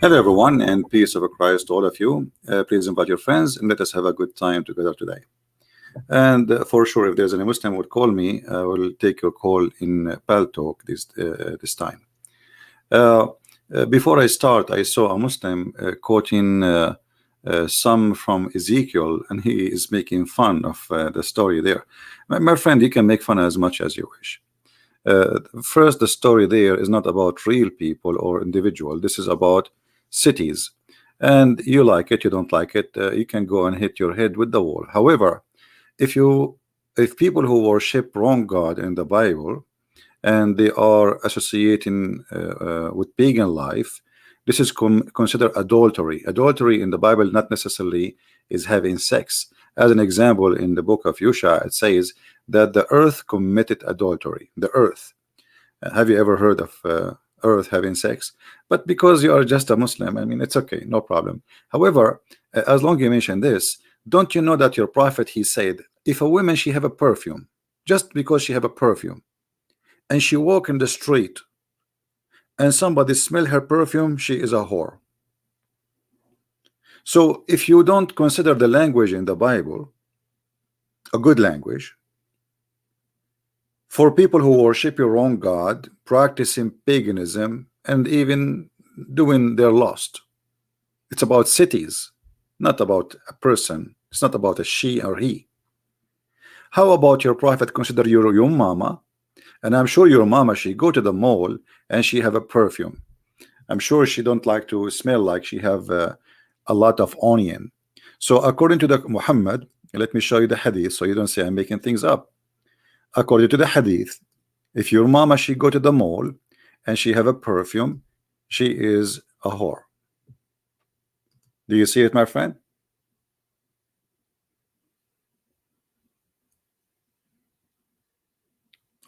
Hello, everyone, and peace of Christ to all of you. Please invite your friends and let us have a good time together today. And for sure, if there's any Muslim who would call me, I will take your call in Pal Talk this time. Before I start, I saw a Muslim quoting some from Ezekiel, and he is making fun of the story there. My friend, you can make fun as much as you wish. First, the story there is not about real people or individual. This is about cities, and you like it, you don't like it, you can go and hit your head with the wall. However, if people who worship wrong God in the Bible and they are associating with pagan life, this is considered adultery. Adultery in the Bible not necessarily is having sex. As an example, in the book of Yusha, it says that the earth committed adultery. The earth. Have you ever heard of earth having sex? But because you are just a Muslim, I mean, it's okay, no problem. However, as long as you mention this, don't you know that your prophet, he said, if a woman, she have a perfume, just because she have a perfume, and she walk in the street and somebody smell her perfume, she is a whore. So if you don't consider the language in the Bible a good language for people who worship your own God, practicing paganism, and even doing their lust, it's about cities, not about a person. It's not about a she or he. How about your prophet consider your mama? And I'm sure your mama, she go to the mall and she have a perfume. I'm sure she don't like to smell like she have a lot of onion. So according to the Muhammad, let me show you the hadith so you don't say I'm making things up. According to the hadith, if your mama, she go to the mall and she have a perfume, she is a whore. Do you see it, my friend?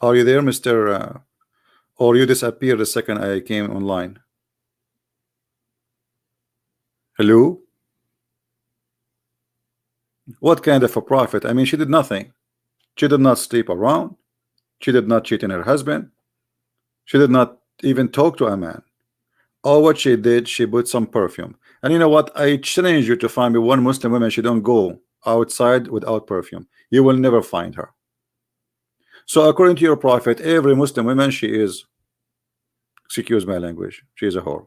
Are you there, Mr. Or you disappeared the second I came online? Hello? What kind of a prophet? I mean, she did nothing. She did not sleep around. She did not cheat on her husband. She did not even talk to a man. All what she did, she put some perfume. And you know what? I challenge you to find me one Muslim woman, she don't go outside without perfume. You will never find her. So according to your prophet, every Muslim woman, she is, excuse my language, she is a whore.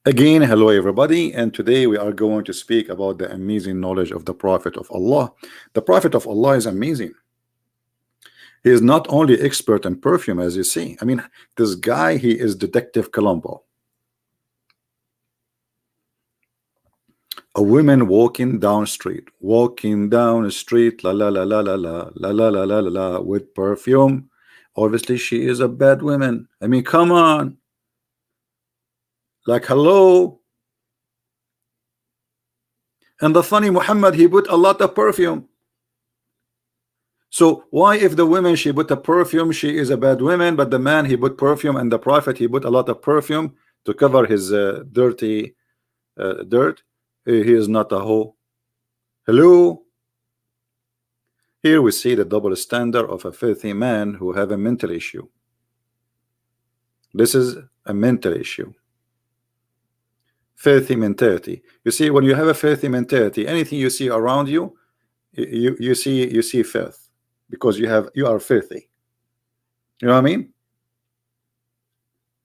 Again, hello everybody, and today we are going to speak about the amazing knowledge of the Prophet of Allah. The Prophet of Allah is amazing. He is not only expert in perfume, as you see. I mean, this guy, he is Detective Columbo. A woman walking down street, la la la la la la la la la la la with perfume. Obviously, she is a bad woman. I mean, come on. Like, hello. And the funny Muhammad, he put a lot of perfume. So why, if the woman, she put a perfume, she is a bad woman, but the man, he put perfume, and the prophet, he put a lot of perfume to cover his dirty dirt? He is not a hoe. Hello. Here we see the double standard of a filthy man who have a mental issue. This is a mental issue. Filthy mentality. You see, when you have a filthy mentality, anything you see around you, you see filth, because you are filthy. You know what I mean?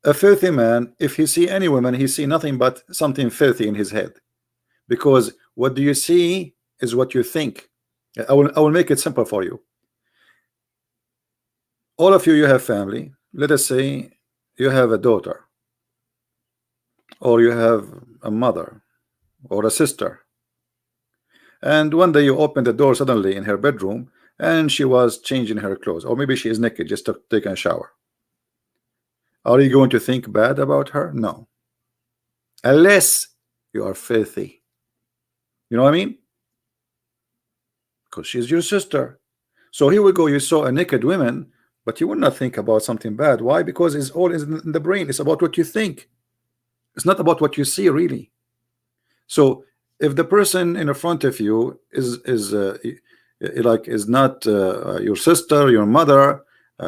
A filthy man, if he see any woman, he see nothing but something filthy in his head, because what do you see is what you think. I will make it simple for you. All of you have family. Let us say you have a daughter, or you have a mother or a sister, and one day you open the door suddenly in her bedroom and she was changing her clothes, or maybe she is naked, just taking a shower. Are you going to think bad about her? No, unless you are filthy. You know what I mean? Because she's your sister. So here we go, you saw a naked woman, but you would not think about something bad. Why? Because it's all in the brain. It's about what you think. It's not about what you see, really. So if the person in front of you is like is not your sister, your mother,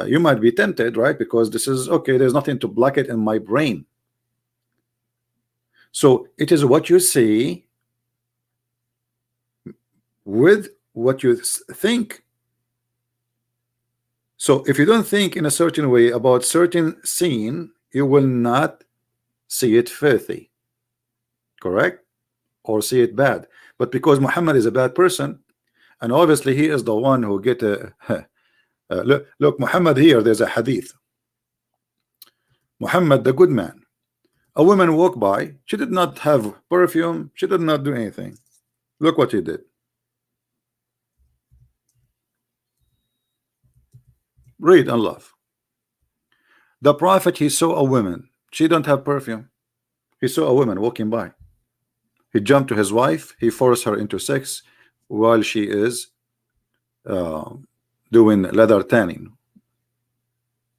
you might be tempted, right? Because this is okay, there's nothing to block it in my brain. So it is what you say with what you think. So if you don't think in a certain way about certain scene, you will not see it filthy, correct, or see it bad. But because Muhammad is a bad person, and obviously he is the one who get a look, Muhammad, here there's a hadith. Muhammad, the good man, a woman walked by, she did not have perfume, she did not do anything. Look what he did. Read and love. The prophet, he saw a woman, she don't have perfume. He saw a woman walking by. He jumped to his wife, he forced her into sex while she is doing leather tanning.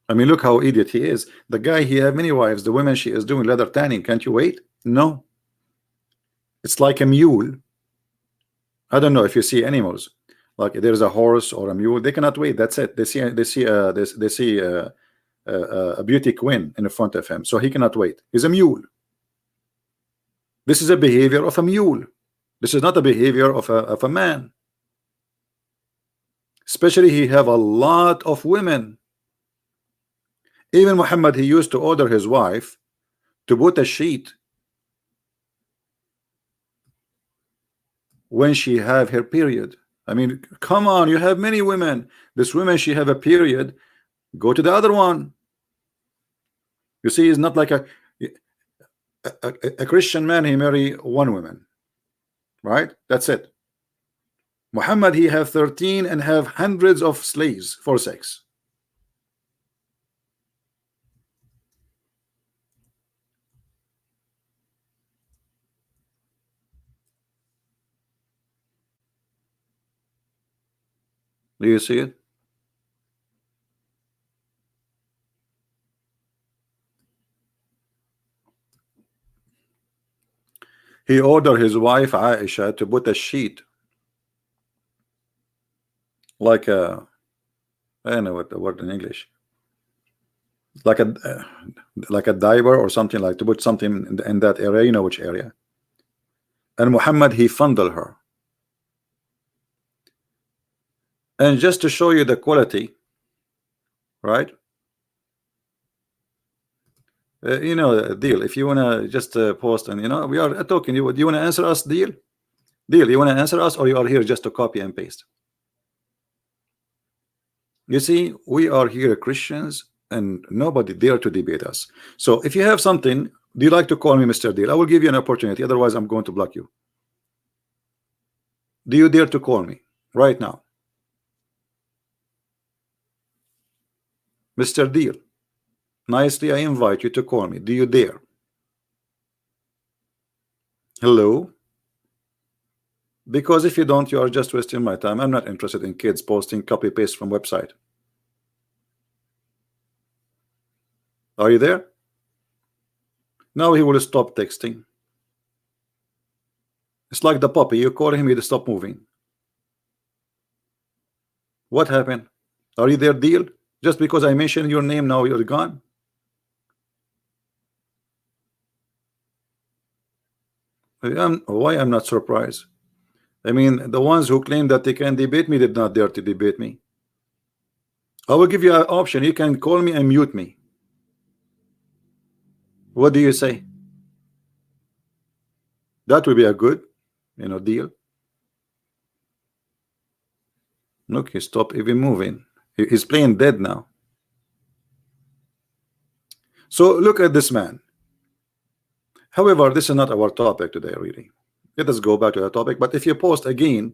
I mean, look how idiot he is. The guy, he have many wives. The woman, she is doing leather tanning. Can't you wait? No. It's like a mule. I don't know if you see animals, like there's a horse or a mule, they cannot wait. That's it. They see a beauty queen in front of him, so he cannot wait. He's a mule. This is a behavior of a mule. This is not a behavior of a man. Especially he have a lot of women. Even Muhammad, he used to order his wife to put a sheet when she have her period. I mean, come on, you have many women. This woman, she have a period, go to the other one. You see, it's not like a Christian man, he marry one woman, right? That's it. Muhammad, he have 13 and have hundreds of slaves for sex. Do you see it? He ordered his wife Aisha to put a sheet, like a, I don't know what the word in English, like a diaper or something, like to put something in that area, you know which area. And Muhammad, he fondled her. And just to show you the quality, right? You know, Deal, if you want to just post, and you know, we are talking, do you want to answer us, Deal? Deal, you want to answer us, or you are here just to copy and paste? You see, we are here Christians and nobody dare to debate us. So if you have something, do you like to call me Mr. Deal? I will give you an opportunity, otherwise I'm going to block you. Do you dare to call me right now? Mr. Deal, nicely I invite you to call me. Do you dare? Hello? Because if you don't, you are just wasting my time. I'm not interested in kids posting copy paste from website. Are you there? Now he will stop texting. It's like the puppy, you call him, he'll stop moving. What happened? Are you there, Deal? Just because I mentioned your name, now you're gone? Why I'm not surprised? I mean, the ones who claim that they can debate me did not dare to debate me. I will give you an option. You can call me and mute me. What do you say? That would be a good, you know, deal. Look, he stopped even moving. He's playing dead now. So look at this man. However, this is not our topic today, really. Let us go back to the topic. But if you post again,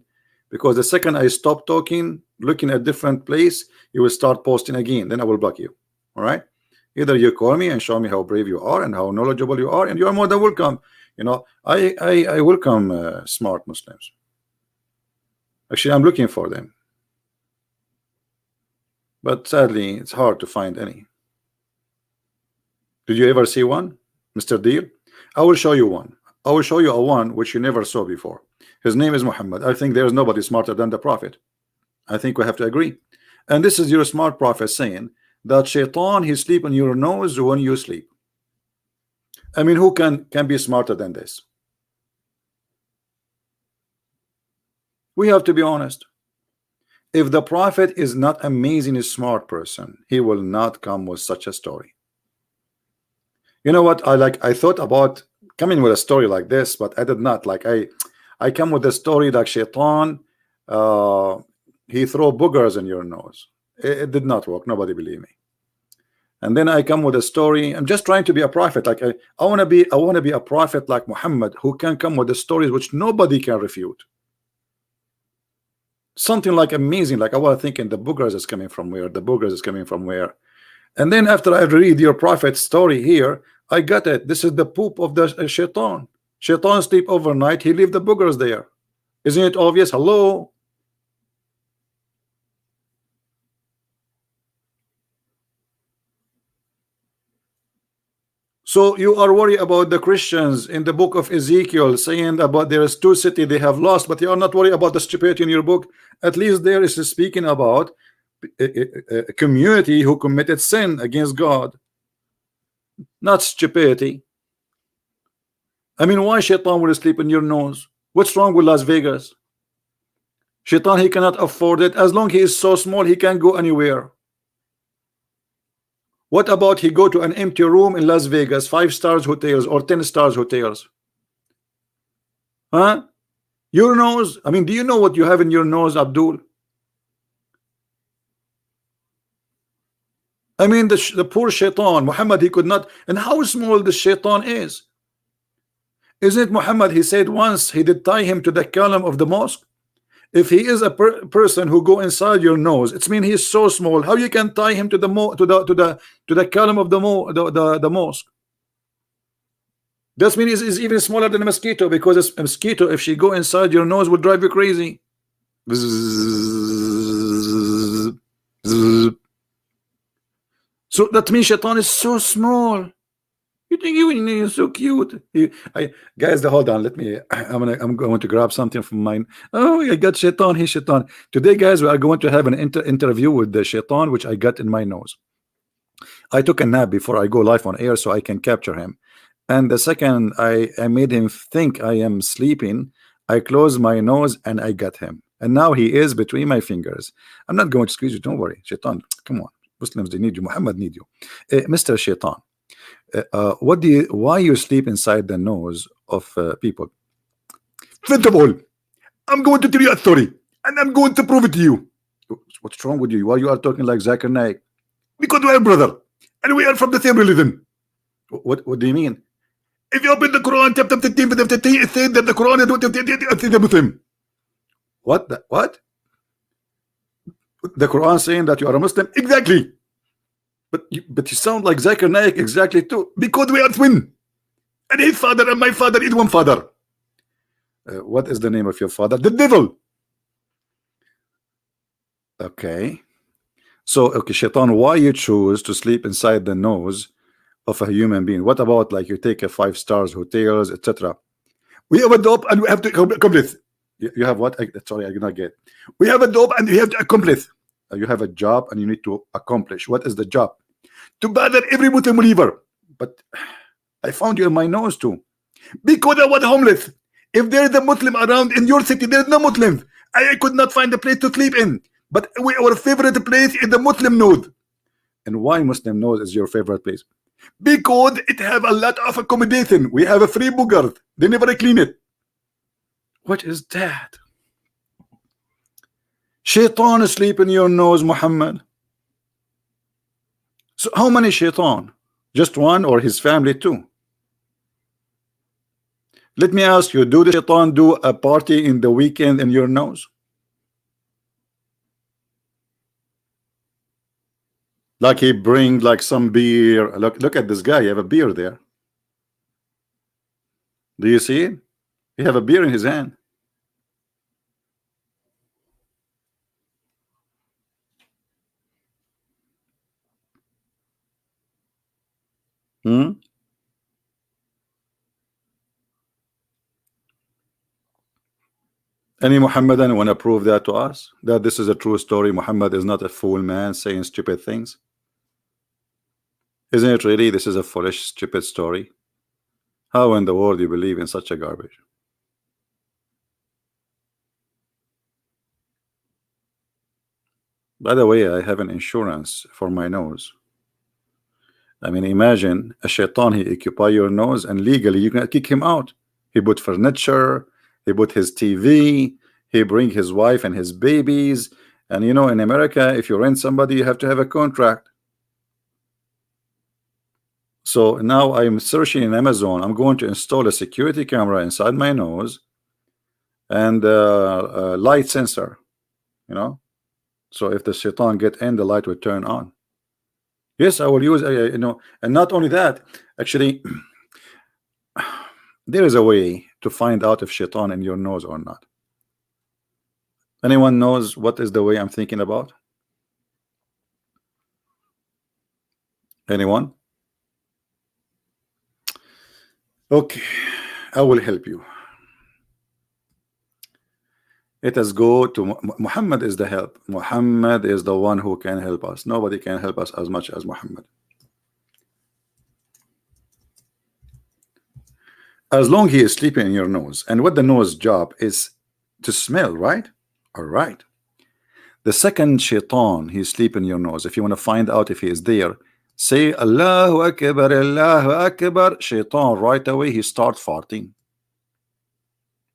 because the second I stop talking, looking at different place, you will start posting again. Then I will block you. All right. Either you call me and show me how brave you are and how knowledgeable you are, and you are more than welcome. You know, I welcome smart Muslims. Actually, I'm looking for them, but sadly, it's hard to find any. Did you ever see one, Mr. Deal? I will show you one. I will show you a one which you never saw before. His name is Muhammad. I think there is nobody smarter than the Prophet. I think we have to agree. And this is your smart prophet saying that shaitan, he sleep on your nose when you sleep. I mean, who can be smarter than this? We have to be honest. If the prophet is not amazing smart person, he will not come with such a story. You know what? I thought about coming with a story like this, but I did not. Like I come with a story like shaitan, uh, he throw boogers in your nose. It did not work. Nobody believe me. And then I come with a story. I'm just trying to be a prophet. Like I want to be a prophet like Muhammad, who can come with the stories which nobody can refute. Something like amazing. Like I was thinking, the boogers is coming from where? The boogers is coming from where? And then after I read your prophet's story here, I got it. This is the poop of the shaitan. Shaitan sleep overnight. He leave the boogers there. Isn't it obvious? Hello. So you are worried about the Christians in the book of Ezekiel saying about there is two cities they have lost, but you are not worried about the stupidity in your book. At least there is speaking about a community who committed sin against God, not stupidity. I mean, why shaitan will sleep in your nose? What's wrong with Las Vegas? Shaitan, he cannot afford it. As long he is so small, he can't go anywhere. What about he go to an empty room in Las Vegas, 5 stars hotels or 10 stars hotels? Huh? Your nose? I mean, do you know what you have in your nose, Abdul? I mean, the poor shaitan, Muhammad, he could not. And how small the shaitan is. Isn't it Muhammad? He said once he did tie him to the column of the mosque. If he is a person who go inside your nose, it's mean he's so small. How you can tie him to the column of the mosque? That means is even smaller than a mosquito, because a mosquito, if she go inside your nose, will drive you crazy. So that means shaitan is so small. You think you're so cute. Guys, hold on. Let me. I'm going to grab something from mine. Oh, I got shaitan. He's shaitan. Today, guys, we are going to have an interview with the shaitan, which I got in my nose. I took a nap before I go live on air so I can capture him. And the second I made him think I am sleeping, I closed my nose and I got him. And now he is between my fingers. I'm not going to squeeze you. Don't worry. Shaitan, come on. Muslims, they need you. Muhammad need you. Mr. Shaitan. Why you sleep inside the nose of people? First of all, I'm going to tell you a story, and I'm going to prove it to you. What's wrong with you? Why you are talking like Zakir Naik? Because we are brother, and we are from the same religion. What do you mean? If you open the Quran, chapter 15, it says that the Quran is the Muslim. What? What? The Quran saying that you are a Muslim? Exactly. But you sound like Zakir Naik exactly too, because we are twin, and his father and my father is one father. What is the name of your father? The devil. Okay. So, okay, Shaitan, why you choose to sleep inside the nose of a human being? What about like you take a 5 stars hotels, etc.? We have a dope and we have to accomplish. You have what? Sorry, I did not get. We have a dope and we have to accomplish. You have a job and you need to accomplish. What is the job? To bother every Muslim believer. But I found you in my nose too, because I was homeless. If there is a Muslim around in your city, there is no Muslim. I could not find a place to sleep in. But our favorite place is the Muslim node. And why Muslim node is your favorite place? Because it have a lot of accommodation. We have a free booger. They never clean it. What is that? Shaitan asleep in your nose, Muhammad. So how many shaitan? Just one, or his family too? Let me ask you, do the shaitan do a party in the weekend in your nose? Like he bring like some beer. Look at this guy. You have a beer there. Do you see it? He have a beer in his hand. Hmm? Any Muhammadan want to prove that to us, that this is a true story? Muhammad is not a fool man saying stupid things. Isn't it really? This is a foolish, stupid story. How in the world you believe in such a garbage? By the way, I have an insurance for my nose. I mean, imagine a shaitan, he occupy your nose, and legally you can kick him out. He put furniture, he put his TV, he bring his wife and his babies. And you know, in America, if you rent somebody, you have to have a contract. So now I'm searching in Amazon. I'm going to install a security camera inside my nose and a light sensor, you know. So if the shaitan get in, the light will turn on. Yes, I will use, you know, and not only that, actually, there is a way to find out if shaitan in your nose or not. Anyone knows what is the way I'm thinking about? Anyone? Okay, I will help you. Let us go to Muhammad is the help. Muhammad is the one who can help us. Nobody can help us as much as Muhammad. As long he is sleeping in your nose, and what the nose job is to smell, right? All right. The second shaitan he sleep in your nose, if you want to find out if he is there, say Allahu Akbar, Allahu Akbar. Shaitan right away he start farting.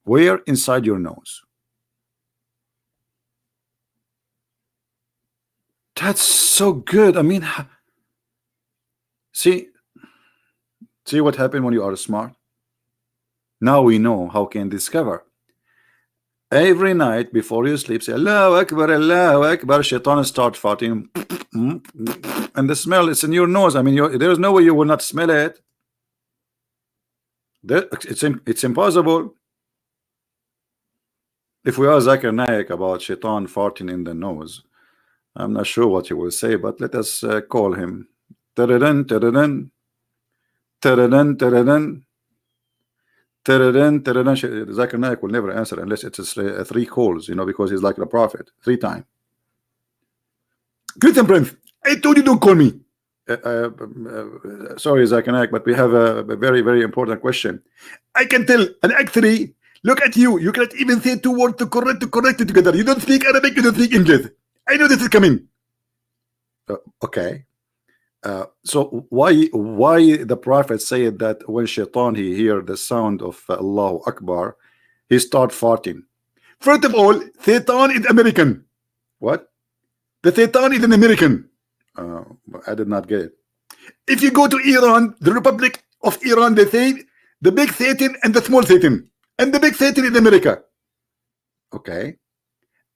Where? Inside your nose. That's so good. I mean, see what happened when you are smart. Now we know how can discover. Every night before you sleep, say Allahu Akbar, Allahu Akbar. Shaitan start farting, and the smell is in your nose. I mean, there is no way you will not smell it. It's impossible. If we ask Zakir Naik about shaitan farting in the nose, I'm not sure what he will say, but let us call him. Taradan, taradan, taradan, taradan, taradan, taradan. Zakir Naik will never answer unless it's 3 calls, you know, because he's like the prophet 3 times. Greeting, Prince. I told you don't call me. Sorry, Zakir Naik, but we have a very, very important question. I can tell, and actually, look at you. You cannot even say 2 words to correct it together. You don't speak Arabic, you don't speak English. I know this is coming. Okay. So why the prophet said that when shaitan he hear the sound of Allahu Akbar, he start farting? First of all, Satan is American. What? The Satan is an American. I did not get it. If you go to Iran, the Republic of Iran, they say the big Satan and the small Satan, and the big Satan is America. Okay.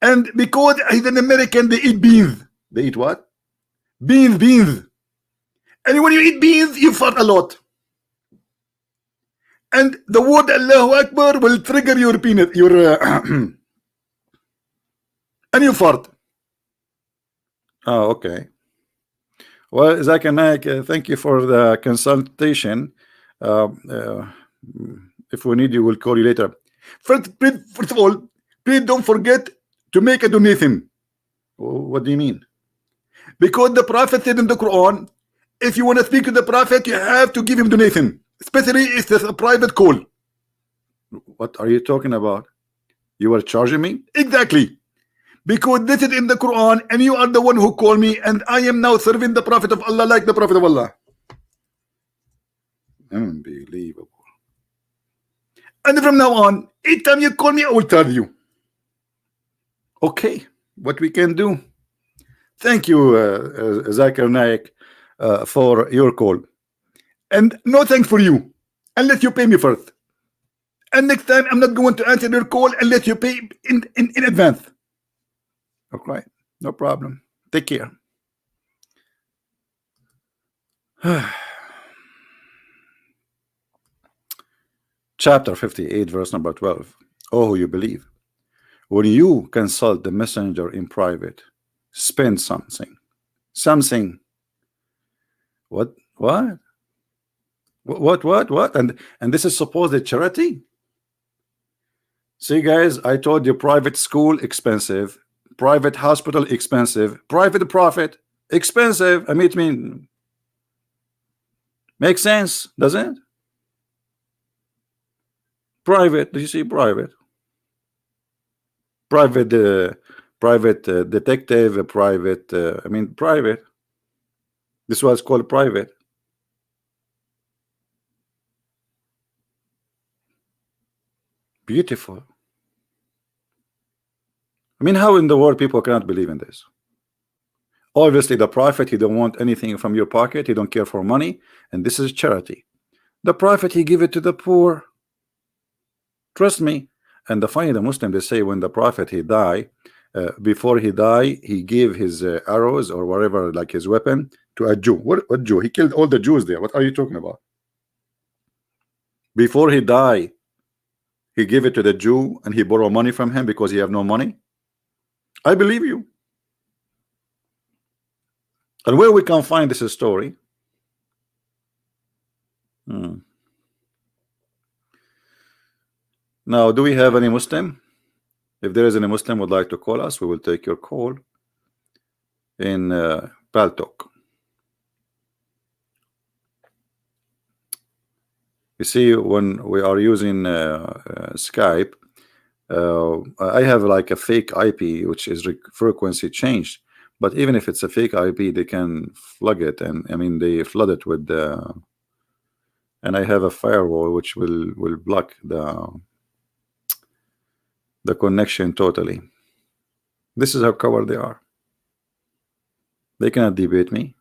And because he's an American, they eat beans. They eat what? Beans. And when you eat beans, you fart a lot. And the word Allahu Akbar will trigger your penis, and you fart. Oh, okay. Well, Zakir Naik, thank you for the consultation. If we need you, we'll call you later. First of all, please don't forget to make a donation. What do you mean? Because the Prophet said in the Quran, if you want to speak to the Prophet, you have to give him donation, especially if it's a private call. What are you talking about? You are charging me? Exactly. Because this is in the Quran, and you are the one who called me, and I am now serving the Prophet of Allah like the Prophet of Allah. Unbelievable. And from now on, each time you call me, I will tell you. Okay, what we can do. Thank you, Zakir Naik, for your call. And no thanks for you, unless you pay me first. And next time, I'm not going to answer your call unless you pay in advance. Okay, no problem. Take care. Chapter 58, verse number 12. Oh, who you believe. When you consult the messenger in private, spend something. What? And this is supposed charity? See, guys, I told you private school expensive, private hospital expensive, private profit expensive. I mean, makes sense, doesn't it? Private. Do you see private? Private, private detective, private. I mean, private. This was called private. Beautiful. I mean, how in the world people cannot believe in this? Obviously, the prophet, he don't want anything from your pocket. He don't care for money, and this is charity. The prophet, he give it to the poor. Trust me. And the funny, the Muslim, they say when the prophet he die, before he die, he gave his arrows or whatever, like his weapon, to a Jew. What Jew? He killed all the Jews there. What are you talking about? Before he die, he gave it to the Jew and he borrowed money from him because he have no money. I believe you. And where we can find this story? Now, do we have any Muslim? If there is any Muslim would like to call us, we will take your call in Paltalk. You see, when we are using Skype, I have like a fake IP, which is frequency changed. But even if it's a fake IP, they can flood it, and I mean they flood it with the. And I have a firewall which will block the connection totally. This is how covered they are. They cannot debate me.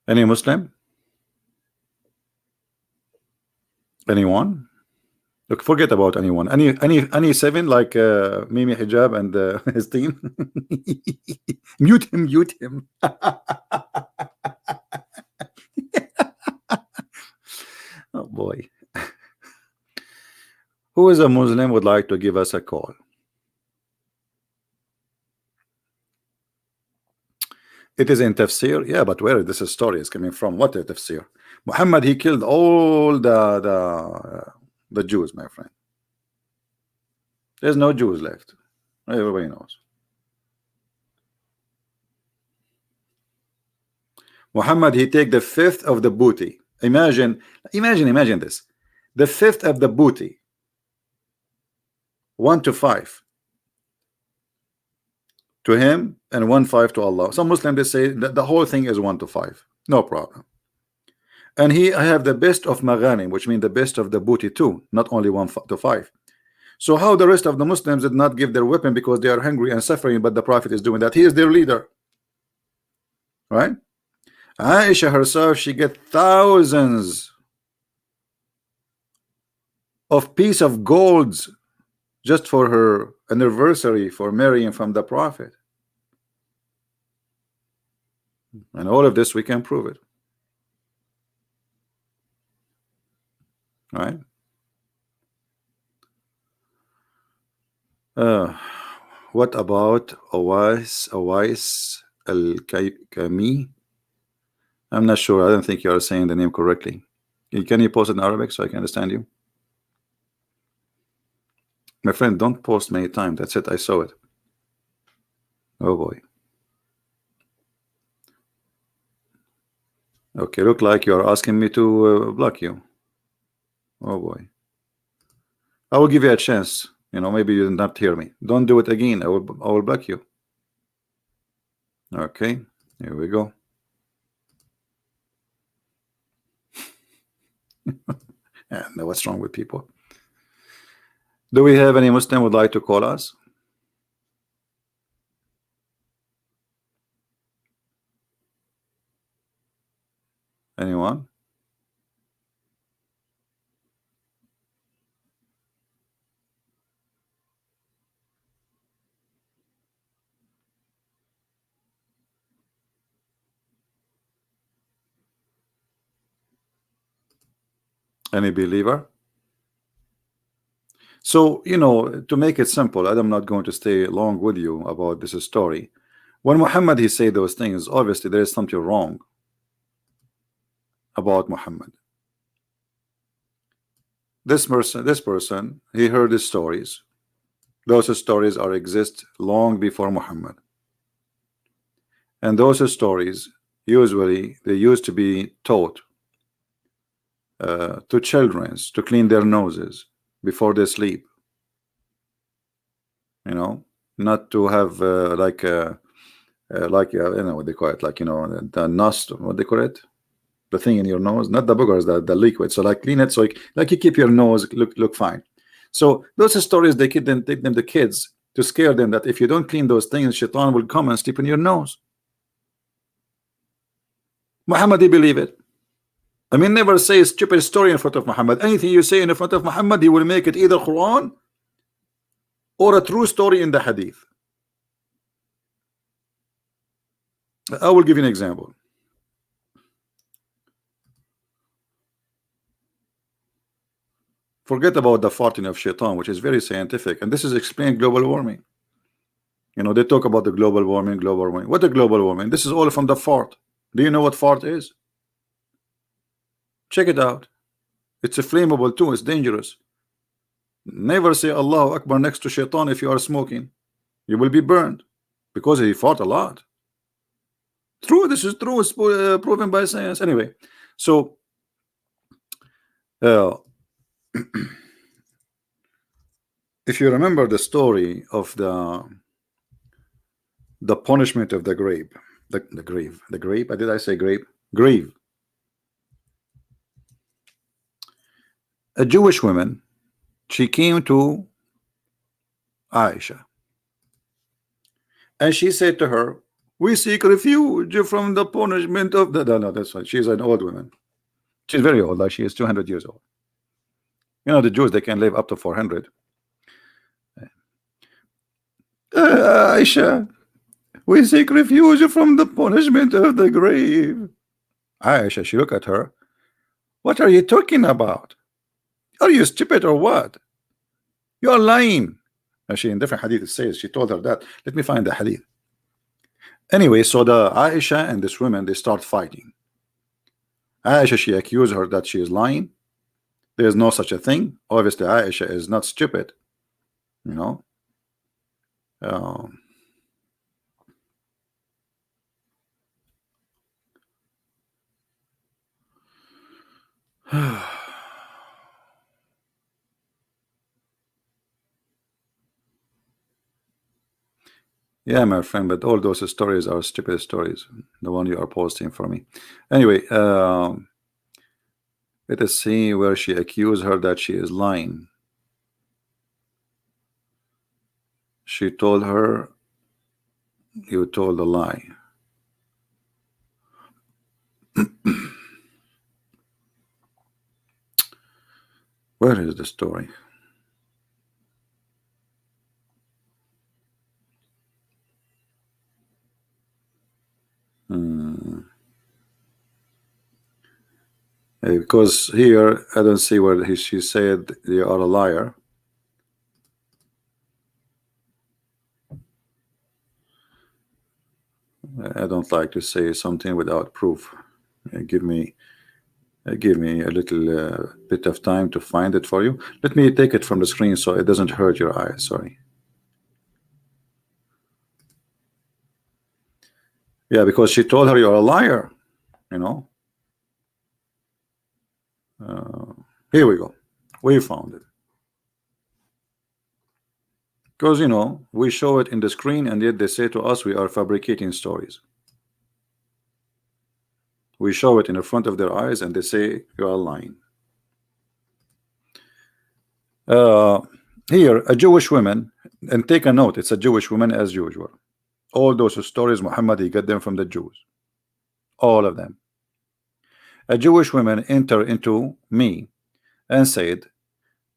Any Muslim? Anyone? Look, forget about anyone. Any seven like Mimi Hijab and his team. Mute him, mute him. Oh boy. Who is a Muslim would like to give us a call? It is in tafsir, yeah, but where this story is coming from? What is tafsir? Muhammad, he killed all the Jews, my friend. There's no Jews left. Everybody knows. Muhammad, he take the fifth of the booty. Imagine this. The fifth of the booty. 1 to 5 to him and 1/5 to Allah. Some Muslims they say that the whole thing is 1 to 5. No problem. And I have the best of maghanim, which means the best of the booty too, not only 1 to 5. So how the rest of the Muslims did not give their weapon because they are hungry and suffering, but the Prophet is doing that? He is their leader, right? Aisha herself, she get thousands of piece of golds just for her anniversary for marrying from the Prophet. And all of this we can prove it, right? What about Awais Al-Kami? I'm not sure. I don't think you are saying the name correctly. Can you post it in Arabic so I can understand you? My friend, don't post many times. That's it. I saw it. Oh boy. Okay, look like you're asking me to block you. Oh boy. I will give you a chance. You know, maybe you did not hear me. Don't do it again. I will block you. Okay, here we go. Yeah, know what's wrong with people. Do we have any Muslim would like to call us? Anyone? Any believer? So, you know, to make it simple, I'm not going to stay long with you about this story. When Muhammad he say those things, obviously there is something wrong about Muhammad. This person, he heard the stories. Those stories are exist long before Muhammad, and those stories usually they used to be taught to children to clean their noses before they sleep. You know, not to have you know what they call it, like, you know, the nostril, what they call it, the thing in your nose, not the boogers, the liquid. So like clean it, so like you keep your nose look fine. So those stories they take them the kids to scare them that if you don't clean those things, Shaitan will come and sleep in your nose. Muhammad, he believe it. I mean, never say a stupid story in front of Muhammad. Anything you say in front of Muhammad, he will make it either Quran or a true story in the Hadith. I will give you an example. Forget about the farting of Shaitan, which is very scientific, and this is explained global warming. You know, they talk about the global warming, global warming. What the global warming? This is all from the fart. Do you know what fart is? Check it out. It's a flammable too. It's dangerous. Never say Allahu Akbar next to Shaitan if you are smoking. You will be burned because he fought a lot. True, this is true. It's proven by science. Anyway, so if you remember the story of the punishment of the grave, the grave. Did I say grave? Grave. A Jewish woman, she came to Aisha and she said to her, we seek refuge from the punishment of the no, that's right. She's an old woman. She's very old, like she is 200 years old. You know, the Jews, they can live up to 400. Aisha, we seek refuge from the punishment of the grave. Aisha, she looked at her. What are you talking about? Are you stupid or what? You are lying. She in different hadith it says she told her that. Let me find the hadith. Anyway, so the Aisha and this woman, they start fighting. Aisha, she accused her that she is lying. There is no such a thing. Obviously, Aisha is not stupid. You know. Yeah, my friend, but all those stories are stupid stories. The one you are posting for me. Anyway, let us see where she accused her that she is lying. She told her, you told a lie. Where is the story? Because here I don't see where she said you are a liar. I don't like to say something without proof. Give me a little bit of time to find it for you. Let me take it from the screen so it doesn't hurt your eyes. Sorry. Yeah, because she told her you're a liar. You know. Here we go. We found it. Because, you know, we show it in the screen and yet they say to us we are fabricating stories. We show it in the front of their eyes and they say you are lying. Here, a Jewish woman, and take a note, it's a Jewish woman as usual. All those stories, Muhammad, he got them from the Jews. All of them. A Jewish woman entered into me and said,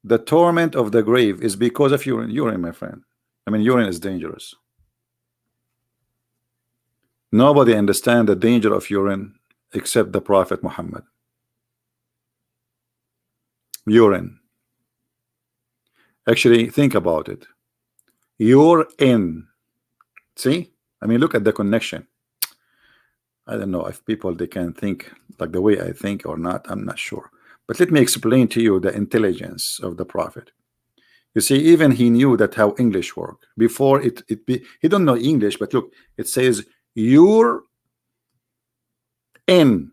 the torment of the grave is because of urine. Urine, my friend. I mean, urine is dangerous. Nobody understands the danger of urine except the Prophet Muhammad. Urine. Actually, think about it. You're in. See? I mean, look at the connection. I don't know if people, they can think like the way I think or not. I'm not sure. But let me explain to you the intelligence of the prophet. You see, even he knew that how English work before he don't know English, but look, it says you're in.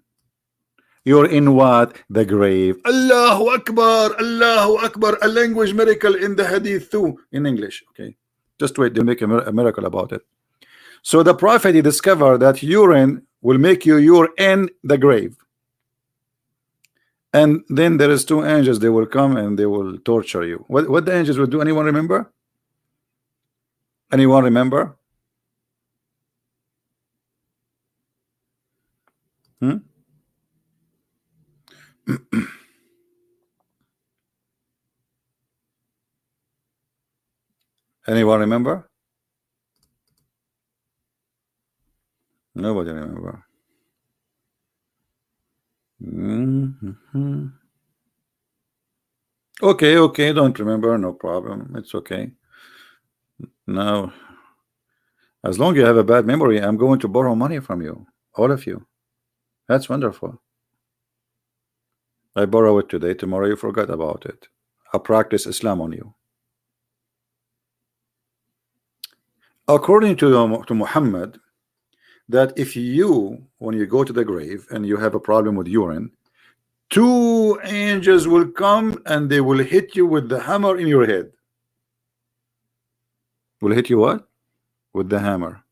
You're in what? The grave. Allahu Akbar, Allahu Akbar. A language miracle in the hadith too, in English. Okay, just wait, they make a miracle about it. So the prophet, he discovered that urine will make you're in the grave. And then there is two angels, they will come and they will torture you. What the angels will do? Anyone remember? Anyone remember? Anyone remember? Nobody remember. Okay, don't remember, no problem, it's okay. Now, as long as you have a bad memory, I'm going to borrow money from you, all of you. That's wonderful. I borrow it today, tomorrow you forgot about it. I practice Islam on you. According to Muhammad, that if you, when you go to the grave and you have a problem with urine, two angels will come and they will hit you with the hammer in your head. Will hit you what? With the hammer.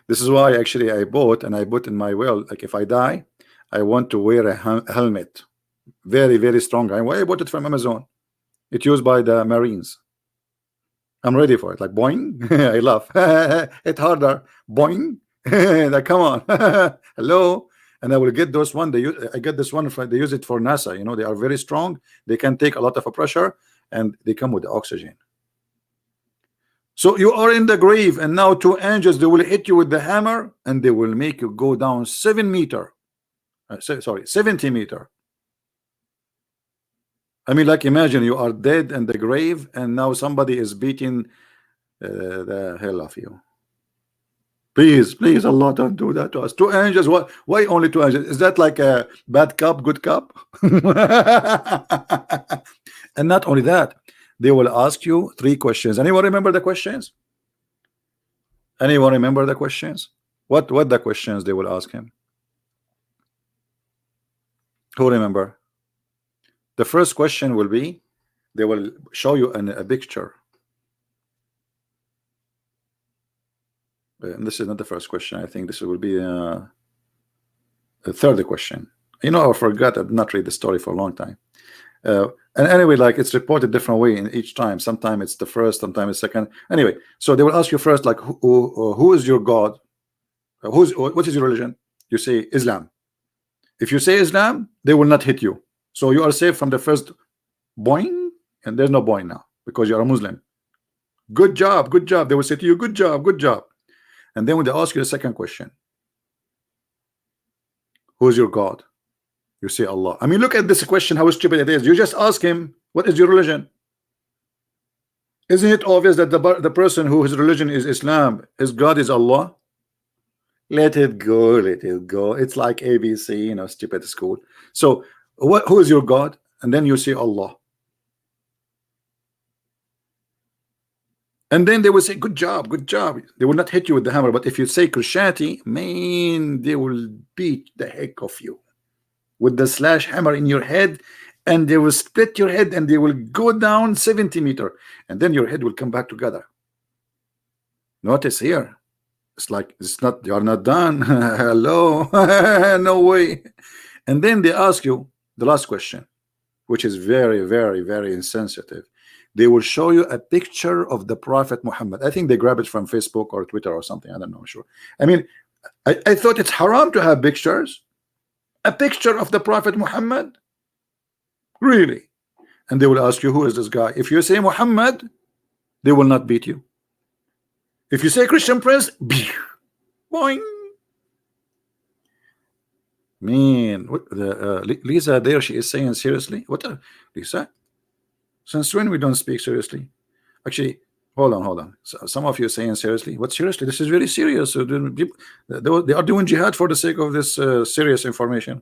This is why actually I bought, and I put in my will, like if I die, I want to wear a helmet, very, very strong. I bought it from Amazon. It's used by the Marines. I'm ready for it. Like boing. I laugh. It's harder. Boing. Like, come on. Hello. And I will get those one. I get this one. They use it for NASA. You know, they are very strong. They can take a lot of pressure, and they come with the oxygen. So you are in the grave, and now two angels, they will hit you with the hammer, and they will make you go down 7 meters. Sorry, 70 meters. I mean, like, imagine you are dead in the grave, and now somebody is beating the hell of you. Please, please, Allah, don't do that to us. Two angels. What? Why only two angels? Is that like a bad cop, good cop? And not only that, they will ask you 3 questions. Anyone remember the questions? Anyone remember the questions? What the questions they will ask him? Who remember? The first question will be, they will show you a picture. And this is not the first question. I think this will be the third question. You know, I forgot. I did not read the story for a long time. And anyway, like, it's reported different way in each time. Sometimes it's the first, sometimes it's second. Anyway, so they will ask you first, like, who is your God? What is your religion? You say Islam. If you say Islam, they will not hit you. So you are safe from the first boing, and there's no boing now because you are a Muslim. Good job, good job. They will say to you, good job, good job. And then when they ask you the second question, who is your God? You say Allah. I mean, look at this question, how stupid it is. You just ask him, what is your religion? Isn't it obvious that the person who his religion is Islam, his God is Allah? Let it go, let it go. It's like ABC, you know, stupid school. So who is your God? And then you say Allah. And then they will say, good job, good job. They will not hit you with the hammer. But if you say Christianity, man, they will beat the heck of you with the slash hammer in your head, and they will split your head, and they will go down 70 meters, and then your head will come back together. Notice here, it's like, it's not, you are not done. Hello. No way. And then they ask you the last question, which is very, very, very insensitive. They will show you a picture of the Prophet Muhammad. I think they grab it from Facebook or Twitter or something. I don't know, I'm sure. I mean, I thought it's haram to have pictures. A picture of the Prophet Muhammad? Really? And they will ask you, who is this guy? If you say Muhammad, they will not beat you. If you say Christian Prince, boing. Man, what Lisa there, she is saying seriously? What Lisa? Since when we don't speak seriously? Actually, hold on. So, some of you are saying seriously. What seriously? This is very serious. So they are doing jihad for the sake of this serious information.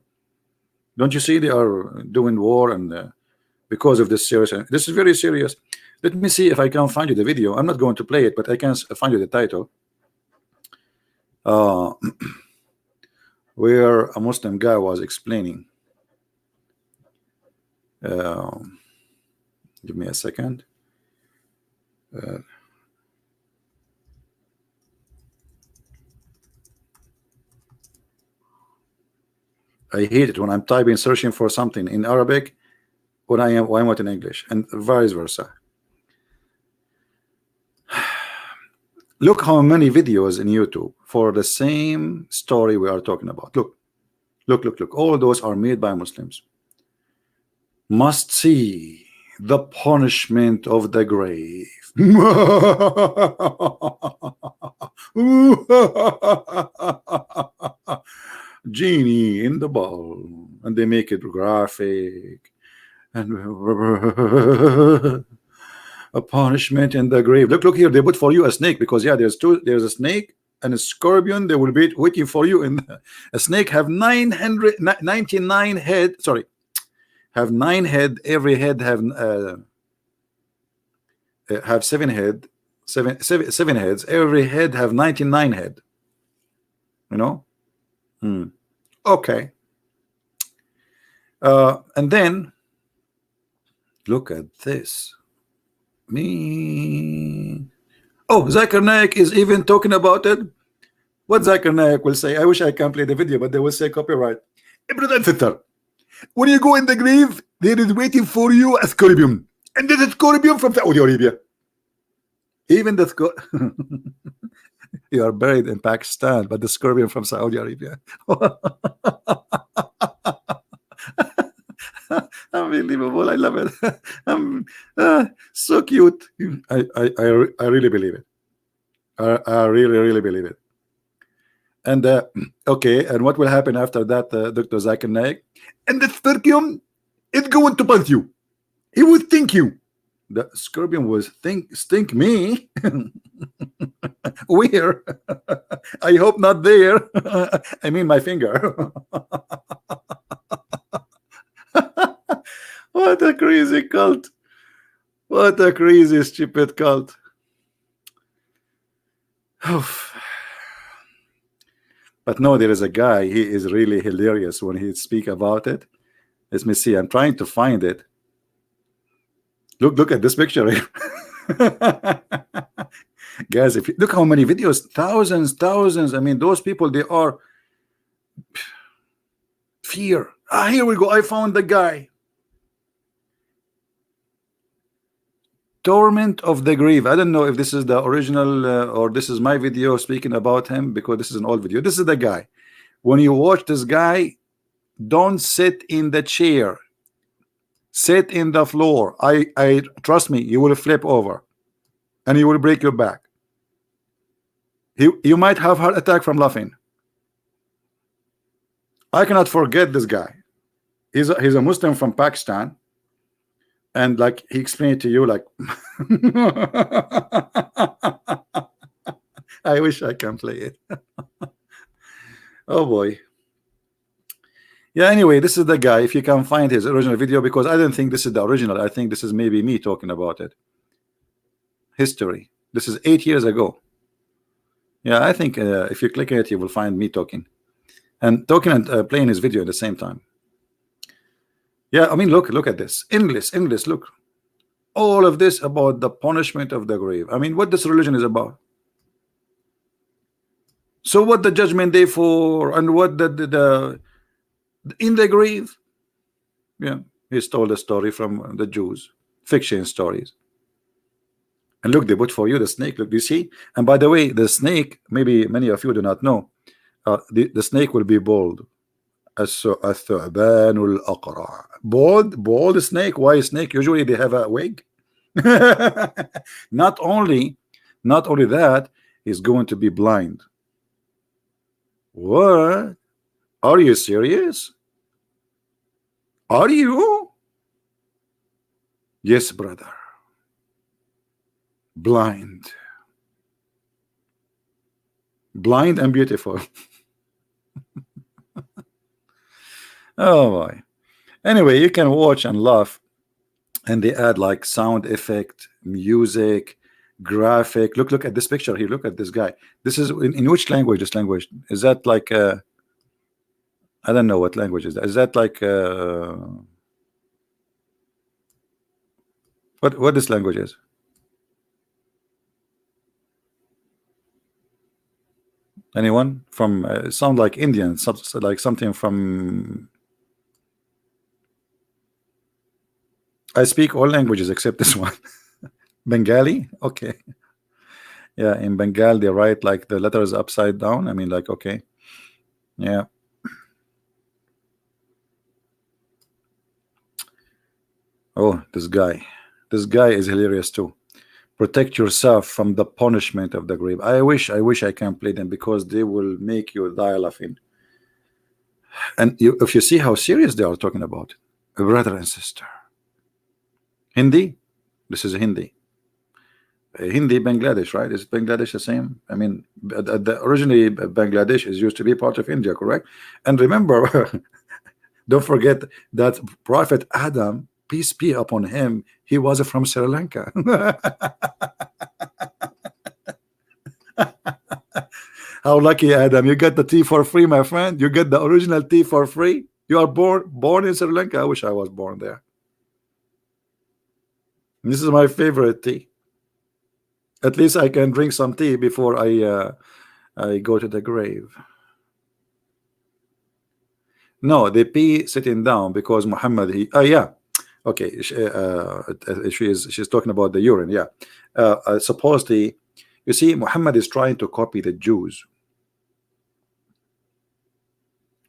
Don't you see they are doing war, and because of this serious, this is very serious. Let me see if I can find you the video. I'm not going to play it, but I can find you the title. Uh, where a Muslim guy was explaining. Give me a second. I hate it when I'm typing, searching for something in Arabic when I want in English, and vice versa. Look how many videos in YouTube for the same story we are talking about. Look. All those are made by Muslims. Must see the punishment of the grave. Genie in the ball, and they make it graphic, and a punishment in the grave. Look here, they put for you a snake, because yeah, there's a snake and a scorpion. They will be waiting for you. And a snake have 999 head, sorry, have 9 head. Every head have 7 head, seven heads. Every head have 99 head, you know. Okay. And then look at this. Oh, Zakir Naik is even talking about it. What Zakir Naik will say, I wish I can play the video, but they will say copyright. When you go in the grave, there is waiting for you a scorpion, and there's a scorpion from Saudi Arabia. Even the you are buried in Pakistan, but the scorpion from Saudi Arabia. Unbelievable. I love it. So cute. I really believe it. I really believe it. And okay, and what will happen after that, Dr. Zakir Naik? And the scorpion is going to bite you. He will sting you. The scorpion will stink me. Where? I hope not there. I mean my finger. What a crazy cult. What a crazy stupid cult. But no, there is a guy, he is really hilarious when he speak about it. Let me see, I'm trying to find it. Look at this picture here. Guys, if you look how many videos, thousands. I mean, those people, they are fear. Here we go. I found the guy. Torment of the grave. I don't know if this is the original or this is my video speaking about him, because this is an old video. This is the guy. When you watch this guy, don't sit in the chair. Sit in the floor. I trust me, you will flip over and you will break your back. You might have heart attack from laughing. I cannot forget this guy. He's a Muslim from Pakistan, and like he explained to you, like I wish I can play it. Oh boy. Yeah, anyway, this is the guy. If you can find his original video, because I don't think this is the original. I think this is maybe me talking about it. History. This is 8 years ago. Yeah, I think if you click it, you will find me talking and playing his video at the same time. Yeah, I mean, look at this. English, look. All of this about the punishment of the grave. I mean, what this religion is about. So what the judgment day for, and what the in the grave. Yeah, he's told a story from the Jews, fiction stories. And look, they put for you the snake. Look, do you see? And by the way, the snake, maybe many of you do not know, the snake will be bald. Bald snake. Why snake? Usually they have a wig. Not only that, he's going to be blind. What? Are you serious? Are you? Yes, brother. Blind and beautiful. Oh boy. Anyway, you can watch and laugh, and they add like sound effect, music, graphic. Look at this picture here. Look at this guy. This is in which language? This language is that like I don't know what language is that. Is that like what this language is? Anyone from sound like Indian, like something from. I speak all languages except this one. Bengali. Okay. Yeah, in Bengal they write like the letters upside down. I mean, like, okay. Yeah. Oh, this guy. This guy is hilarious too. Protect yourself from the punishment of the grave. I wish I can play them because they will make you die laughing. And if you see how serious they are talking about, a brother and sister. Hindi. This is Hindi. Hindi, Bangladesh, right? Is Bangladesh the same? I mean, originally Bangladesh is used to be part of India, correct? And remember, don't forget that Prophet Adam, peace be upon him, he was from Sri Lanka. How lucky, Adam! You get the tea for free, my friend. You get the original tea for free. You are born in Sri Lanka. I wish I was born there. This is my favorite tea. At least I can drink some tea before I go to the grave. No, the pee sitting down because Muhammad. Yeah, okay. She's talking about the urine. Yeah, supposedly, you see, Muhammad is trying to copy the Jews.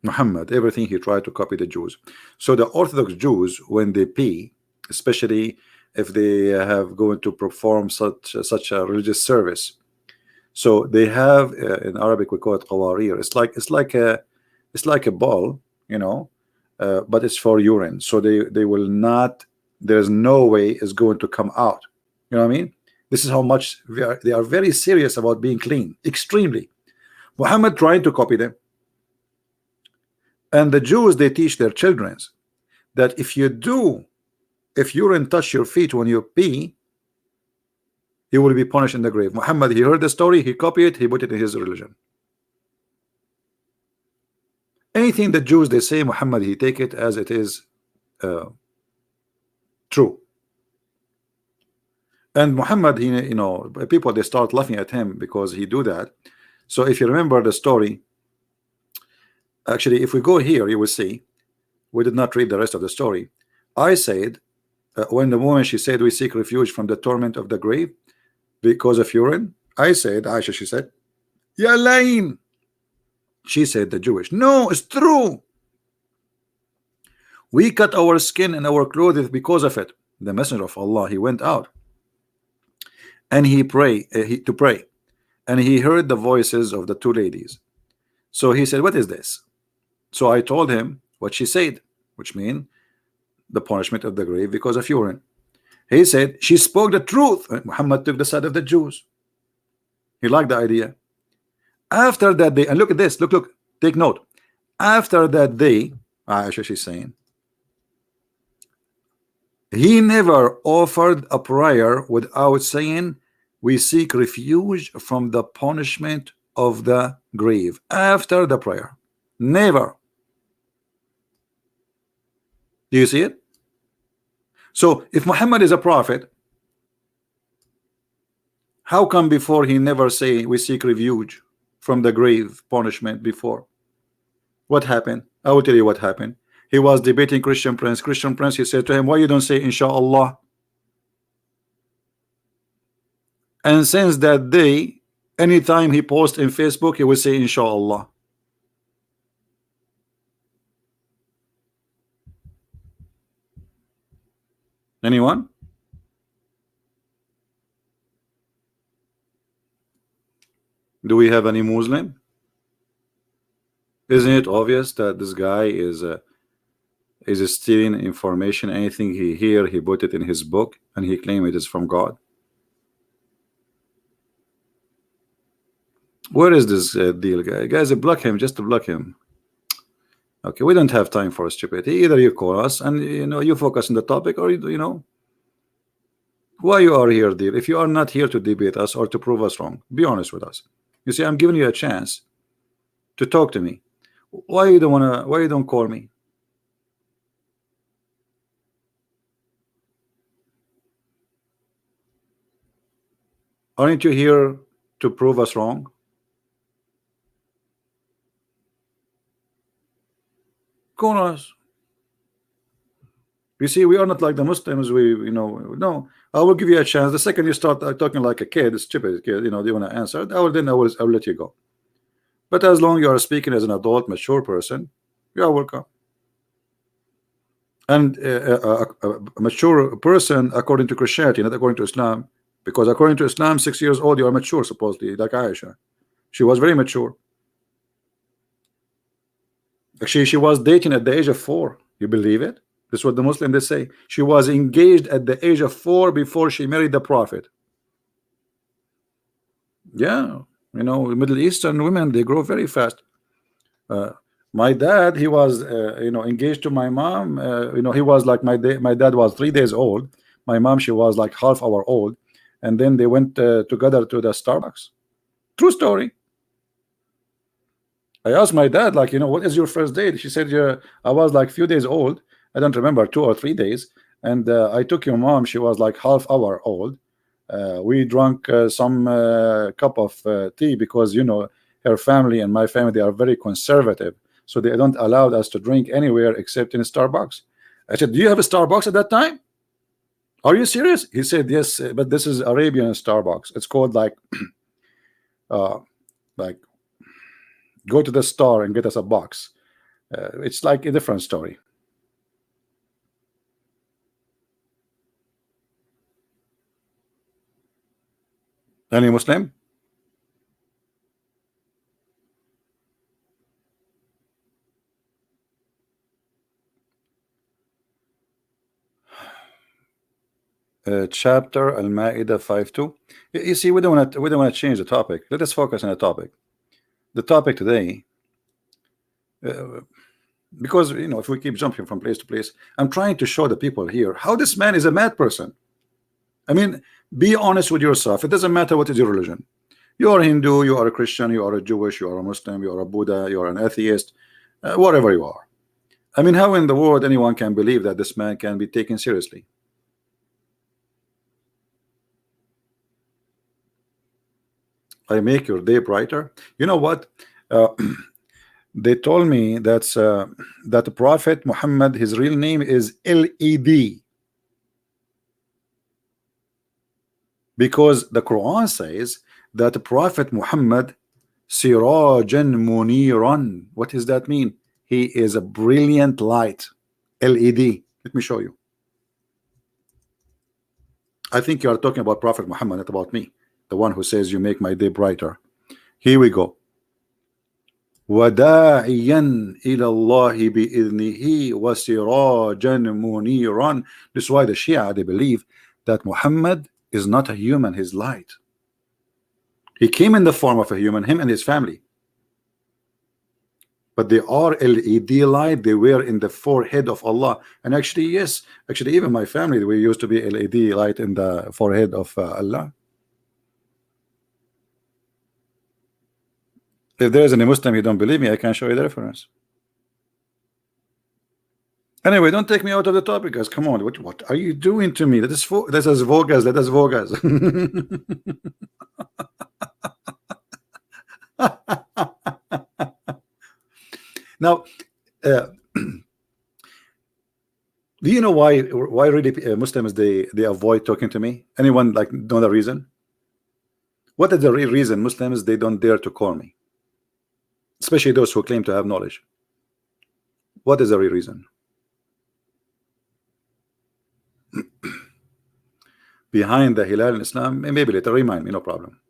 Muhammad, everything he tried to copy the Jews. So the Orthodox Jews, when they pee, especially if they have going to perform such a religious service, so they have in Arabic we call it qawarir. It's like a ball, you know, but it's for urine. So they will not. There's no way it's going to come out. You know what I mean? This is how much they are very serious about being clean, extremely. Muhammad trying to copy them. And the Jews, they teach their children that if urine touch your feet when you pee, you will be punished in the grave. Muhammad, he heard the story, he copied it, he put it in his religion. Anything the Jews they say, Muhammad, he take it as it is true. And Muhammad, he, you know, people they start laughing at him because he do that. So if you remember the story, actually, if we go here, you will see we did not read the rest of the story. I said when the woman she said we seek refuge from the torment of the grave because of urine. I said, Aisha, she said, Ya lying. She said, the Jewish. No, it's true. We cut our skin and our clothes because of it. The messenger of Allah, he went out and he prayed to pray, and he heard the voices of the two ladies. So he said, what is this? So I told him what she said, which means the punishment of the grave because of urine. He said she spoke the truth. Muhammad took the side of the Jews. He liked the idea. After that day, and look at this, look, take note. After that day, Aisha, she's saying, he never offered a prayer without saying, we seek refuge from the punishment of the grave. After the prayer, never. Do you see it? So if Muhammad is a prophet, how come before he never say we seek refuge from the grave punishment before? What happened? I will tell you what happened. He was debating Christian Prince. Christian Prince, he said to him, why you don't say inshallah? And since that day, anytime he posts in Facebook, he will say inshallah. Anyone? Do we have any Muslim? Isn't it obvious that this guy is stealing information? Anything he hear, he put it in his book, and he claim it is from God. Where is this deal, guy? Guys, block him, just to block him. Okay, we don't have time for stupidity. Either you call us and you focus on the topic, or why you are here, dear. If you are not here to debate us or to prove us wrong, be honest with us. You see, I'm giving you a chance to talk to me. Why you don't wanna? Why you don't call me? Aren't you here to prove us wrong? Call us. You see, we are not like the Muslims. No. I will give you a chance. The second you start talking like a kid, a stupid kid, do you want to answer? I will let you go. But as long you are speaking as an adult, mature person, you are welcome. And a mature person according to Christianity, not according to Islam, because according to Islam, 6 years old you are mature, supposedly, like Aisha. She was very mature. Actually, she was dating at the age of 4. You believe it? This is what the Muslims they say. She was engaged at the age of 4 before she married the Prophet. Yeah, Middle Eastern women, they grow very fast. My dad, he was engaged to my mom. He was like my dad was 3 days old. My mom, she was like half hour old, and then they went together to the Starbucks. True story. I asked my dad, like, what is your first date? She said, yeah, I was like few days old. I don't remember, 2 or 3 days. And I took your mom. She was like half hour old. We drank some cup of tea because her family and my family, they are very conservative, so they don't allow us to drink anywhere except in Starbucks. I said, do you have a Starbucks at that time? Are you serious? He said, yes, but this is Arabian Starbucks. It's called like like go to the store and get us a box. It's like a different story. Any Muslim? Chapter Al-Ma'idah 5:2. You see, we don't want to change the topic. Let us focus on the topic. The topic today, because if we keep jumping from place to place, I'm trying to show the people here how this man is a mad person. I mean, be honest with yourself. It doesn't matter what is your religion. You are Hindu, you are a Christian, you are a Jewish, you are a Muslim, you are a Buddha, you are an atheist, whatever you are. I mean, how in the world anyone can believe that this man can be taken seriously? I make your day brighter. You know what? They told me that the Prophet Muhammad, his real name is LED, because the Quran says that the Prophet Muhammad Sirajan Muniran. What does that mean? He is a brilliant light. LED. Let me show you. I think you are talking about Prophet Muhammad, not about me, the one who says you make my day brighter. Here we go. وَدَاعِيًا إِلَى اللَّهِ بِإِذْنِهِ وَسِرَاجًا مُنِيرًا. This is why the Shia, they believe that Muhammad is not a human, he's light. He came in the form of a human, him and his family. But they are LED light, they were in the forehead of Allah. And actually, yes, actually, even my family, we used to be LED light in the forehead of Allah. If there is any Muslim you don't believe me, I can show you the reference. Anyway, don't take me out of the topic, guys. Come on, what are you doing to me? That is Vogas. That is Vogas. Now, do you know why really Muslims they avoid talking to me? Anyone like know the reason? What is the real reason Muslims they don't dare to call me? Especially those who claim to have knowledge. What is the real reason? Behind the Hilal in Islam, maybe later, remind me, no problem.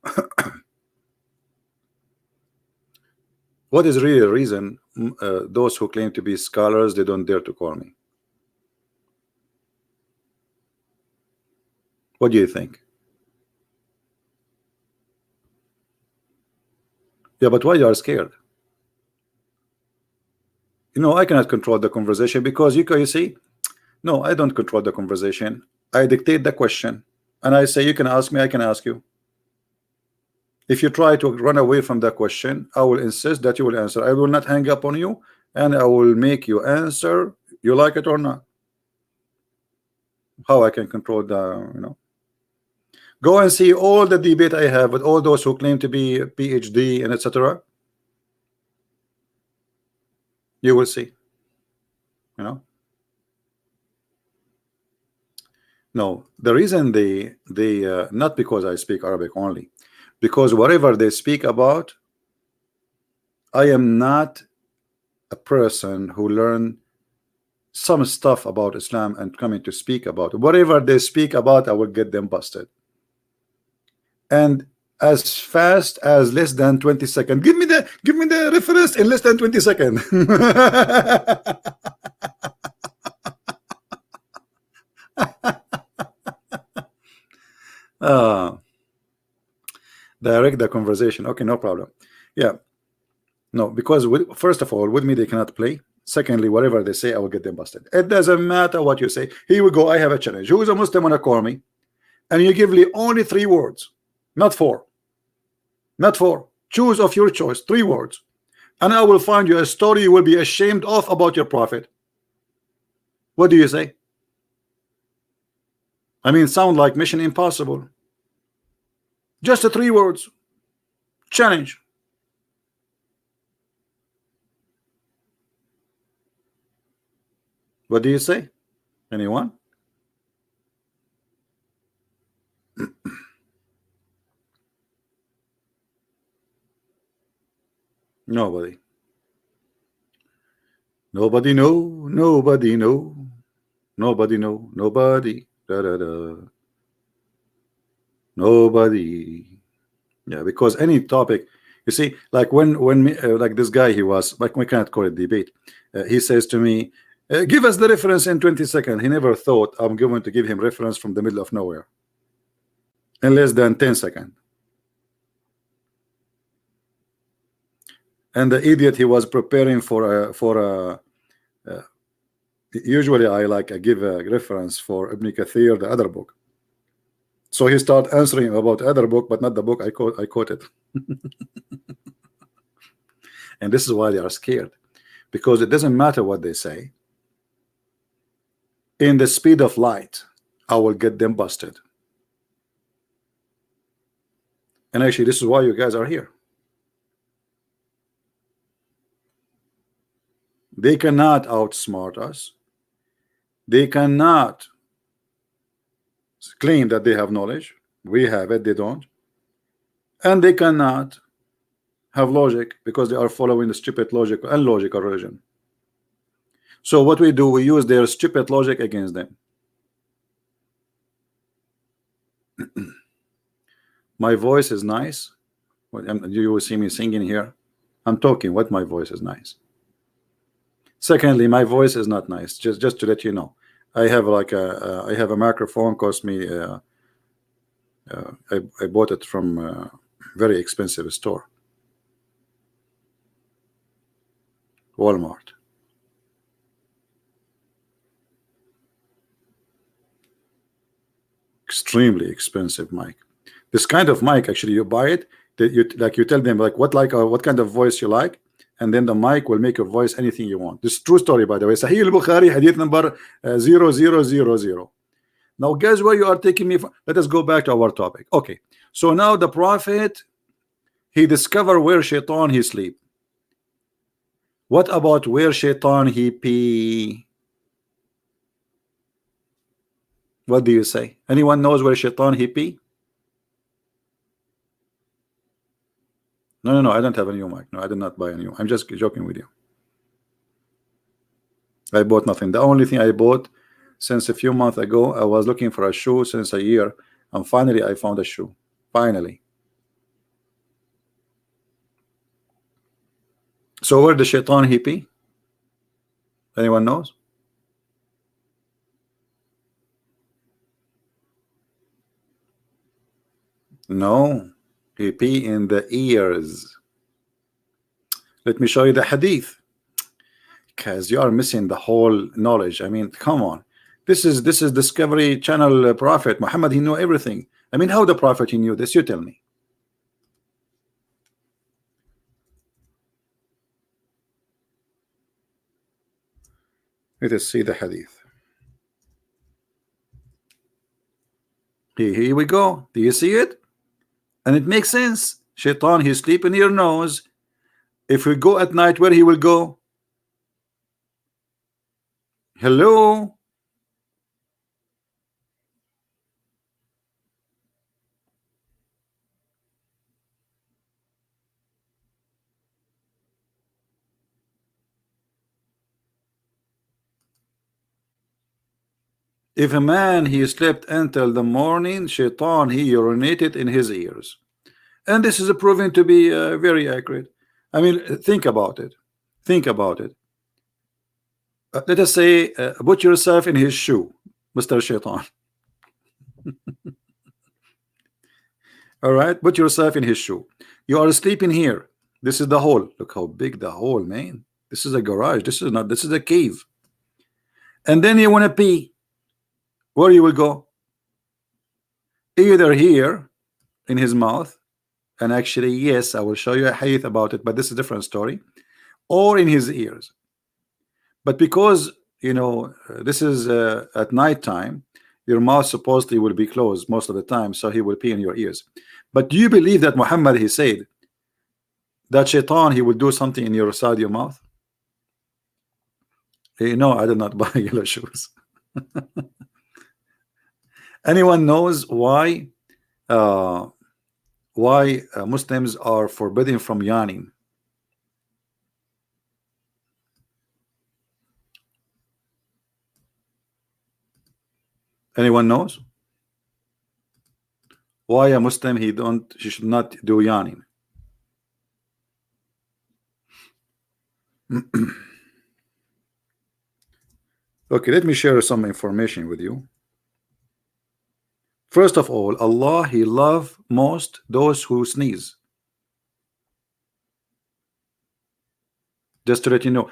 What is really the reason those who claim to be scholars, they don't dare to call me? What do you think? Yeah, but why you are scared? I cannot control the conversation because you see, no, I don't control the conversation. I dictate the question, and I say you can ask me, I can ask you. If you try to run away from the question, I will insist that you will answer. I will not hang up on you, and I will make you answer, you like it or not. How I can control the. Go and see all the debate I have with all those who claim to be PhD and etc. You will see. No, the reason they not because I speak Arabic only, because whatever they speak about, I am not a person who learned some stuff about Islam and coming to speak about it. Whatever they speak about, I will get them busted. And as fast as less than 20 seconds. Give me the reference in less than 20 seconds. Direct the conversation. Okay, no problem. Yeah. No, because first of all, with me they cannot play. Secondly, whatever they say, I will get them busted. It doesn't matter what you say. Here we go. I have a challenge. Who is a Muslim wanna call me? And you give me only 3 words, not 4. Not 4. Choose of your choice, 3 words. And I will find you a story you will be ashamed of about your prophet. What do you say? I mean, sound like Mission Impossible. Just 3 words. Challenge. What do you say? Anyone? Nobody. Nobody know. Nobody know. Nobody know. Nobody. Da, da, da. Nobody. Yeah, because any topic, you see, like when like this guy, he was like, we cannot call it debate. He says to me, give us the reference in 20 seconds. He never thought I'm going to give him reference from the middle of nowhere in less than 10 seconds. And the idiot, he was preparing for a usually I give a reference for Ibn Kathir, the other book. So he started answering about the other book, but not the book I quoted. And this is why they are scared, because it doesn't matter what they say. In the speed of light, I will get them busted. And actually, this is why you guys are here. They cannot outsmart us. They cannot claim that they have knowledge. We have it, they don't. And they cannot have logic because they are following the stupid logic and illogical religion. So what we do, we use their stupid logic against them. My voice is nice. You will see me singing here. I'm talking what my voice is nice. Secondly, my voice is not nice. Just to let you know, I have I have a microphone. Cost me. I bought it from a very expensive store, Walmart. Extremely expensive mic. This kind of mic, actually, you buy it. You tell them what kind of voice you like, and then the mic will make your voice anything you want. This is true story, by the way. Sahih al-Bukhari, hadith number 0000. Now, guess where you are taking me from? Let us go back to our topic. Okay, so now the prophet, he discovered where shaitan he sleep. What about where shaitan he pee? What do you say? Anyone knows where shaitan he pee? No, I don't have a new mic. No, I did not buy a new. I'm just joking with you. I bought nothing. The only thing I bought since a few months ago, I was looking for a shoe since a year, and finally I found a shoe. Finally. So where the shaitan he pee? Anyone knows? No, he pee in the ears. Let me show you the hadith. Because you are missing the whole knowledge. I mean, come on. This is Discovery Channel prophet Muhammad. He knew everything. I mean, how the prophet he knew this? You tell me. Let us see the hadith. Here we go. Do you see it? And it makes sense. Shaitan, he sleep in your nose. If we go at night, where he will go? Hello? If a man he slept until the morning, Shaitan he urinated in his ears. And this is proven to be very accurate. I mean, think about it. Think about it. Let us say, put yourself in his shoe, Mr. Shaitan. All right, put yourself in his shoe. You are sleeping here. This is the hole. Look how big the hole, man. This is a garage. This is not. This is a cave. And then you want to pee. Where you will go? Either here in his mouth, and actually, yes, I will show you a hadith about it, but this is a different story, or in his ears. But because you know this is at night time, your mouth supposedly will be closed most of the time, so he will pee in your ears. But do you believe that Muhammad he said that Shaitan he will do something in your side of your mouth? No, I did not buy yellow shoes. Anyone knows why Muslims are forbidden from yawning? Anyone knows why a Muslim he should not do yawning? Okay, let me share some information with you. First of all, Allah he love most those who sneeze. Just to let you know,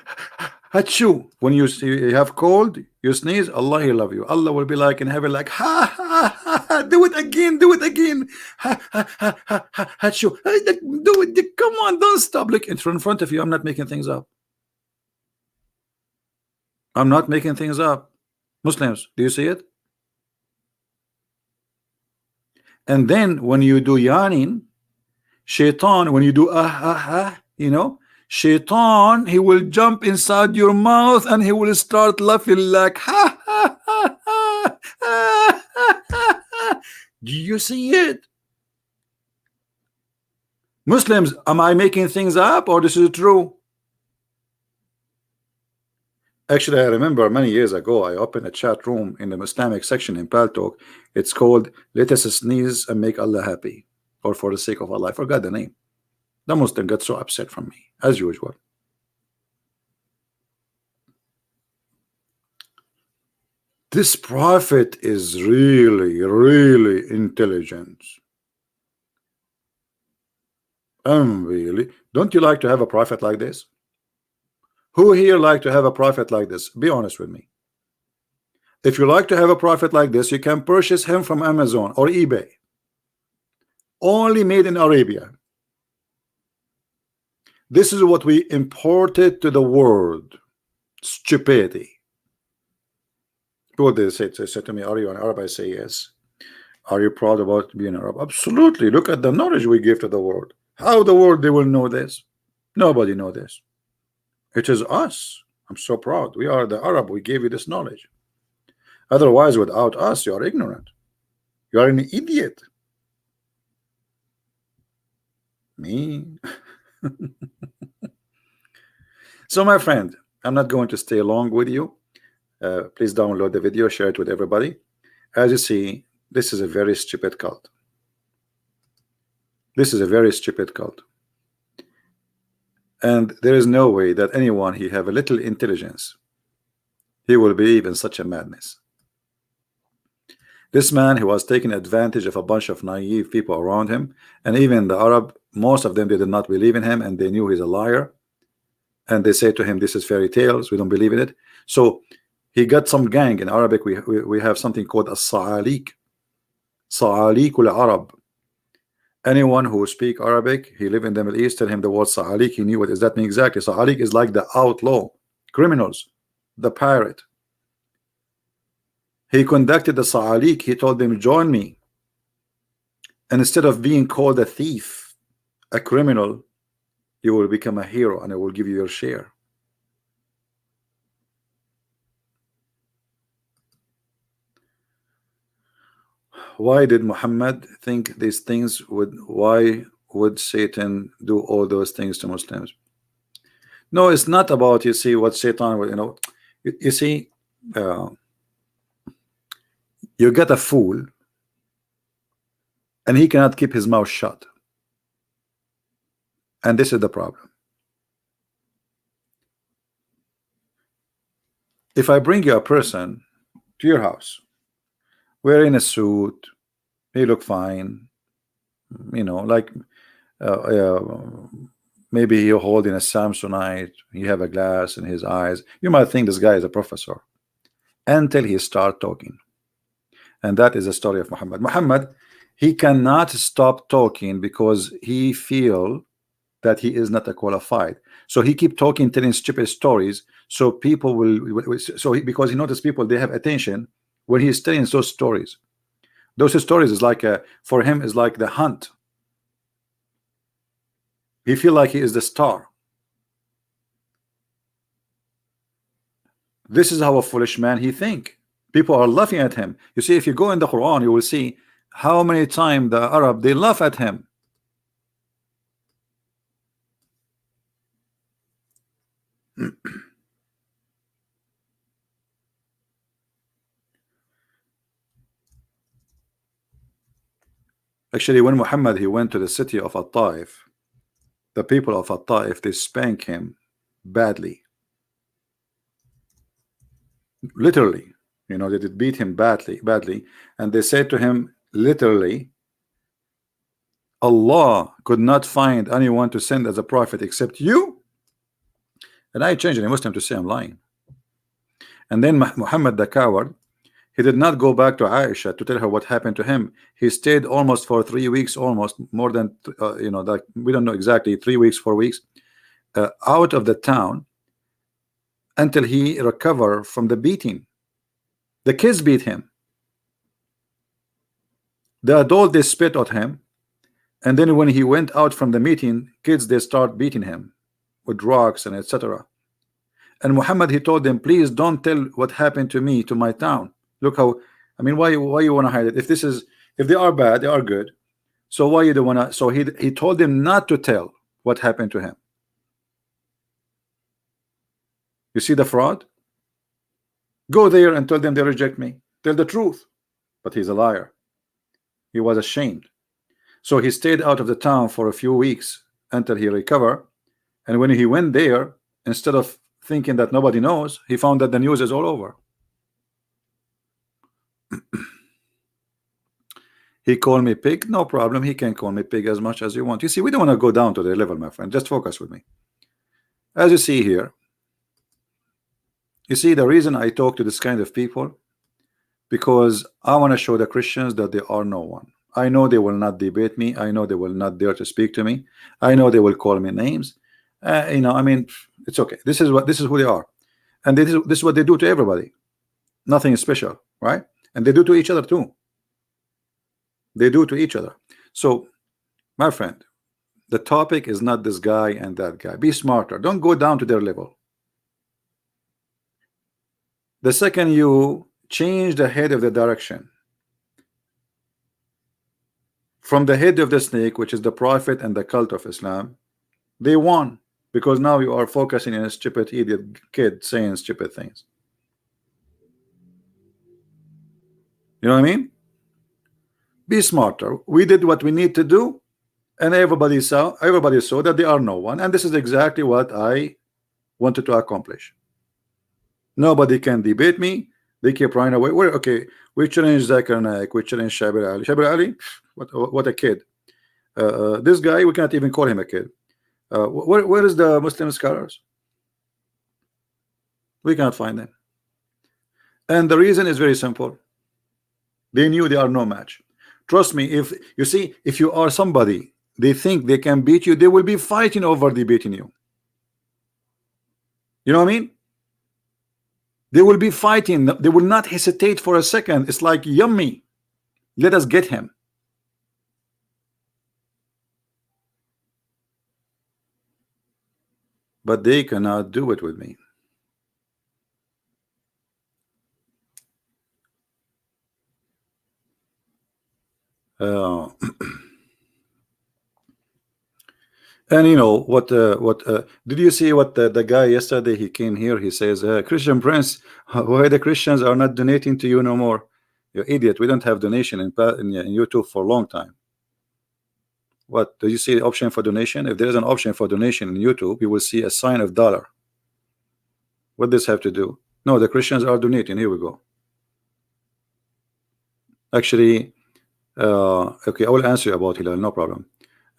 Hachu, when you have cold, you sneeze, Allah he love you. Allah will be like in heaven, like ha ha ha, ha do it again, do it again. Ha ha ha ha, ha Hachu, do it. Come on, don't stop. Look in front of you. I'm not making things up. I'm not making things up. Muslims, do you see it? And then when you do yawning, Shaitan, when you do you know, Shaitan he will jump inside your mouth and he will start laughing like ha ha ha ha, ha, ha, ha, ha. Do you see it? Muslims, am I making things up or this is true? Actually, I remember many years ago I opened a chat room in the Islamic section in Paltalk. It's called "Let us sneeze and make Allah happy," or "For the sake of Allah." I forgot the name. The Muslim got so upset from me, as usual. This prophet is really, really intelligent. Really, don't you like to have a prophet like this? Who here like to have a prophet like this? Be honest with me. If you like to have a prophet like this, you can purchase him from Amazon or eBay. Only made in Arabia. This is what we imported to the world. Stupidity. What they say to me, are you an Arab? I say yes. Are you proud about being Arab? Absolutely. Look at the knowledge we give to the world. How the world they will know this? Nobody know this. It is us. I'm so proud. We are the Arab. We gave you this knowledge. Otherwise, without us, you are ignorant. You are an idiot. Me. So, my friend, I'm not going to stay long with you. Please download the video, share it with everybody. As you see, this is a very stupid cult. This is a very stupid cult. And there is no way that anyone he have a little intelligence, he will believe in such a madness. This man, he was taking advantage of a bunch of naive people around him, and even the Arab, most of them they did not believe in him and they knew he's a liar. and they say to him, this is fairy tales, we don't believe in it. So he got some gang. In Arabic we have something called a sa'alik, sa'alikul Arab. Anyone who speak Arabic, he live in the Middle East, tell him the word sa'alik, he knew what does that mean exactly. Sa'alik is like the outlaw, criminals, the pirate. He conducted the sa'alik. He told them, join me, and instead of being called a thief, a criminal, you will become a hero, and I will give you your share. Why did Muhammad think these things would? Why would Satan do all those things to Muslims? No, it's not about, you see, what Satan would, you see, you get a fool and he cannot keep his mouth shut, and this is the problem. If I bring you a person to your house wearing a suit, he look fine, like maybe you're holding a Samsonite, you have a glass in his eyes, you might think this guy is a professor until he start talking. And that is the story of Muhammad. Muhammad, he cannot stop talking because he feel that he is not a qualified, so he keep talking, telling stupid stories, so people will, because he noticed people, they have attention when he's telling those stories. Those stories is like for him is like the hunt. He feel like he is the star. This is how a foolish man he think. People are laughing at him. You see, if you go in the Quran, you will see how many times the Arab, they laugh at him. Actually, when Muhammad he went to the city of At-Taif, the people of At-Taif, they spank him badly, literally. They did beat him badly, and they said to him literally, Allah could not find anyone to send as a prophet except you. And I changed a Muslim to say I'm lying. And then Muhammad the coward, he did not go back to Aisha to tell her what happened to him. He stayed almost for 3 weeks, almost more than like we don't know exactly, 3 weeks, 4 weeks, out of the town until he recovered from the beating. The kids beat him. The adult, they spit at him, and then when he went out from the meeting, kids, they start beating him with rocks and etc. And Muhammad, he told them, please don't tell what happened to me to my town. Look how, why you want to hide it? If they are bad, they are good. So why you don't want to? So he told them not to tell what happened to him. You see the fraud? Go there and tell them they reject me. Tell the truth. But he's a liar. He was ashamed. So he stayed out of the town for a few weeks until he recovered. And when he went there, instead of thinking that nobody knows, he found that the news is all over. He called me pig, no problem. He can call me pig as much as you want. You see, we don't want to go down to their level, my friend. Just focus with me. As you see here, you see the reason I talk to this kind of people, because I want to show the Christians that they are no one. I know they will not debate me. I know they will not dare to speak to me. I know they will call me names. It's okay. This is who they are, and this is what they do to everybody. Nothing special, right? And they do to each other too. They do to each other. So, my friend, the topic is not this guy and that guy. Be smarter. Don't go down to their level. The second you change the head of the direction from the head of the snake, which is the prophet and the cult of Islam, they won, because now you are focusing on a stupid idiot kid saying stupid things. You know what I mean? Be smarter. We did what we need to do, and everybody saw that they are no one, and this is exactly what I wanted to accomplish. Nobody can debate me. They keep running away. We challenge Zakir Naik, we challenge Shabir Ali. Shabir Ali, what a kid. This guy, we cannot even call him a kid. Where is the Muslim scholars? We cannot find them. And the reason is very simple. They knew they are no match. Trust me, if you see, if you are somebody they think they can beat you, they will be fighting over debating you. You know what I mean? They will be fighting. They will not hesitate for a second. It's like, yummy, let us get him. But they cannot do it with me. And you know what? Did you see what the guy yesterday? He came here. He says, "Christian Prince, why the Christians are not donating to you no more? You idiot! We don't have donation in YouTube for a long time. What do you see? The option for donation? If there is an option for donation in YouTube, you will see a sign of dollar. What does this have to do? No, the Christians are donating. Here we go. Actually, okay, I will answer you about Hilal. No problem.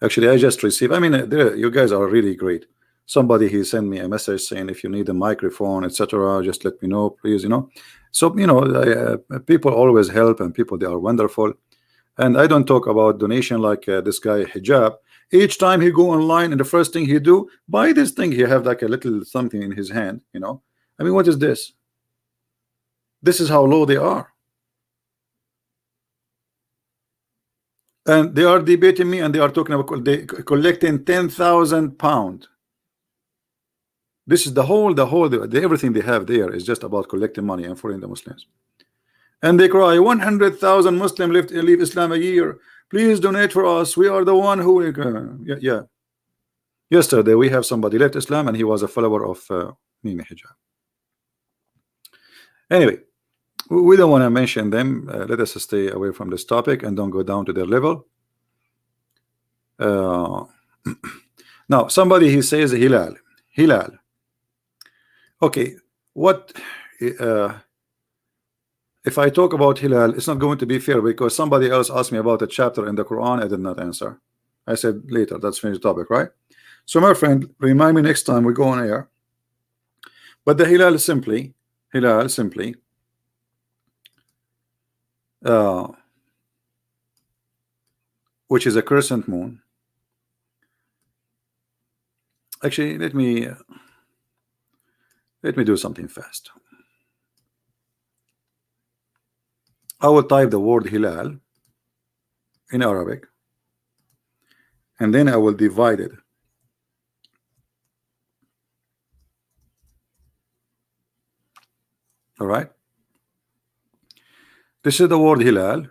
Actually, I just received. I mean, you guys are really great. Somebody he sent me a message saying, if you need a microphone, etc., just let me know, please. You know, so you know, people always help, and people they are wonderful. And I don't talk about donation like this guy Hijab. Each time he go online, and the first thing he do, buy this thing. He have like a little something in his hand. You know, I mean, what is this? This is how low they are. And they are debating me, and they are talking about they collecting 10,000 pounds. This is the everything they have there is just about collecting money and following the Muslims. And they cry, 100,000 Muslims leave Islam a year. Please donate for us. We are the one who. Yeah. Yesterday we have somebody left Islam, and he was a follower of Mimi Hijab. Anyway, we don't want to mention them. Let us stay away from this topic and don't go down to their level. Now somebody he says Hilal. Okay, what if I talk about Hilal? It's not going to be fair because somebody else asked me about a chapter in the Quran. I did not answer. I said later. That's finished topic, right? So my friend, remind me next time we go on air. But the Hilal simply which is a crescent moon. Actually, let me do something fast. I will type the word Hilal in Arabic, and then I will divide it. All right. This is the word Hilal,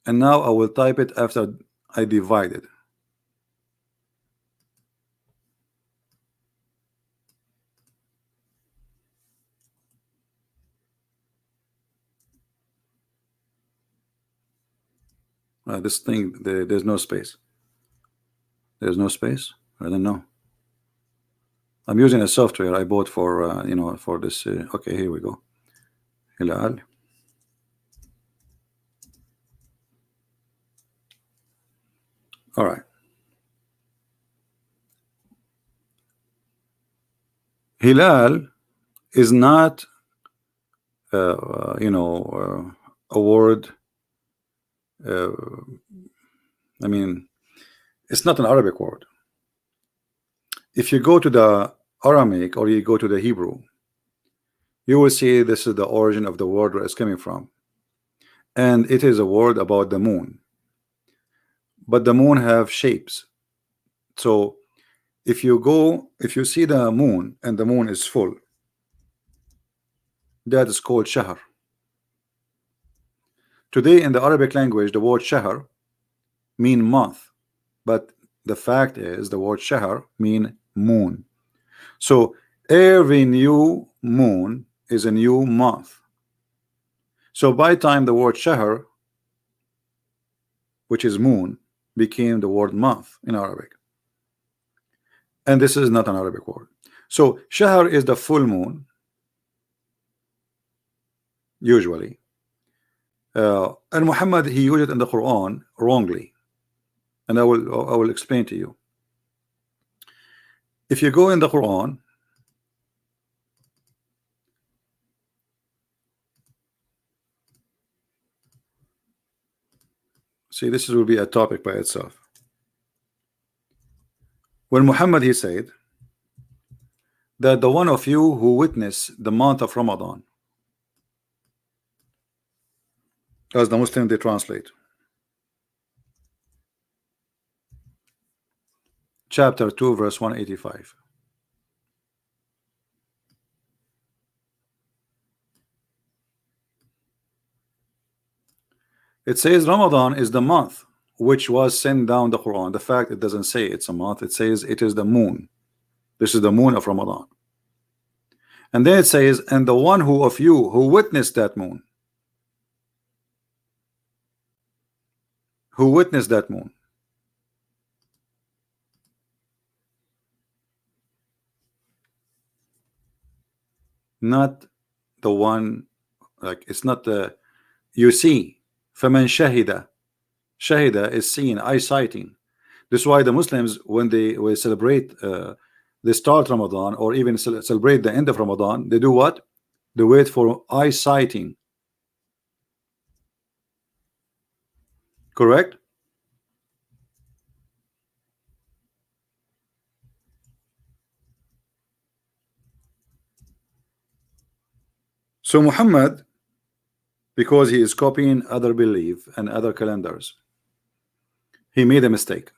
and now I will type it after I divide it. This thing, there's no space. There's no space. I don't know. I'm using a software I bought for you know, for this. Okay, here we go. Hilal. All right. Hilal is not you know, a word. I mean, it's not an Arabic word. If you go to the Aramaic or you go to the Hebrew, you will see this is the origin of the word where it's coming from, and it is a word about the moon. But the moon have shapes. So if you see the moon and the moon is full, that is called shahr. Today in the Arabic language, the word shahr mean month, but the fact is the word shahr mean moon. So every new moon is a new month. So by time the word shahr, which is moon, became the word month in Arabic, and this is not an Arabic word. So shahr is the full moon usually, and Muhammad he used it in the Quran wrongly, and I will explain to you. If you go in the Quran See, this will be a topic by itself. When Muhammad, he said that the one of you who witness the month of Ramadan, as the Muslim they translate, chapter 2 verse 185. It says Ramadan is the month which was sent down the Quran. The fact it doesn't say it's a month, it says it is the moon. This is the moon of Ramadan. And then it says, and the one who of you who witnessed that moon, who witnessed that moon, not the one, like it's not the, you see, فَمَنْ شَهِدَ, shahida is seen, eyesighting. This is why the Muslims, when they will celebrate they start Ramadan or even celebrate the end of Ramadan, they do what? They wait for eyesighting. Correct? So Muhammad, because he is copying other belief and other calendars, he made a mistake.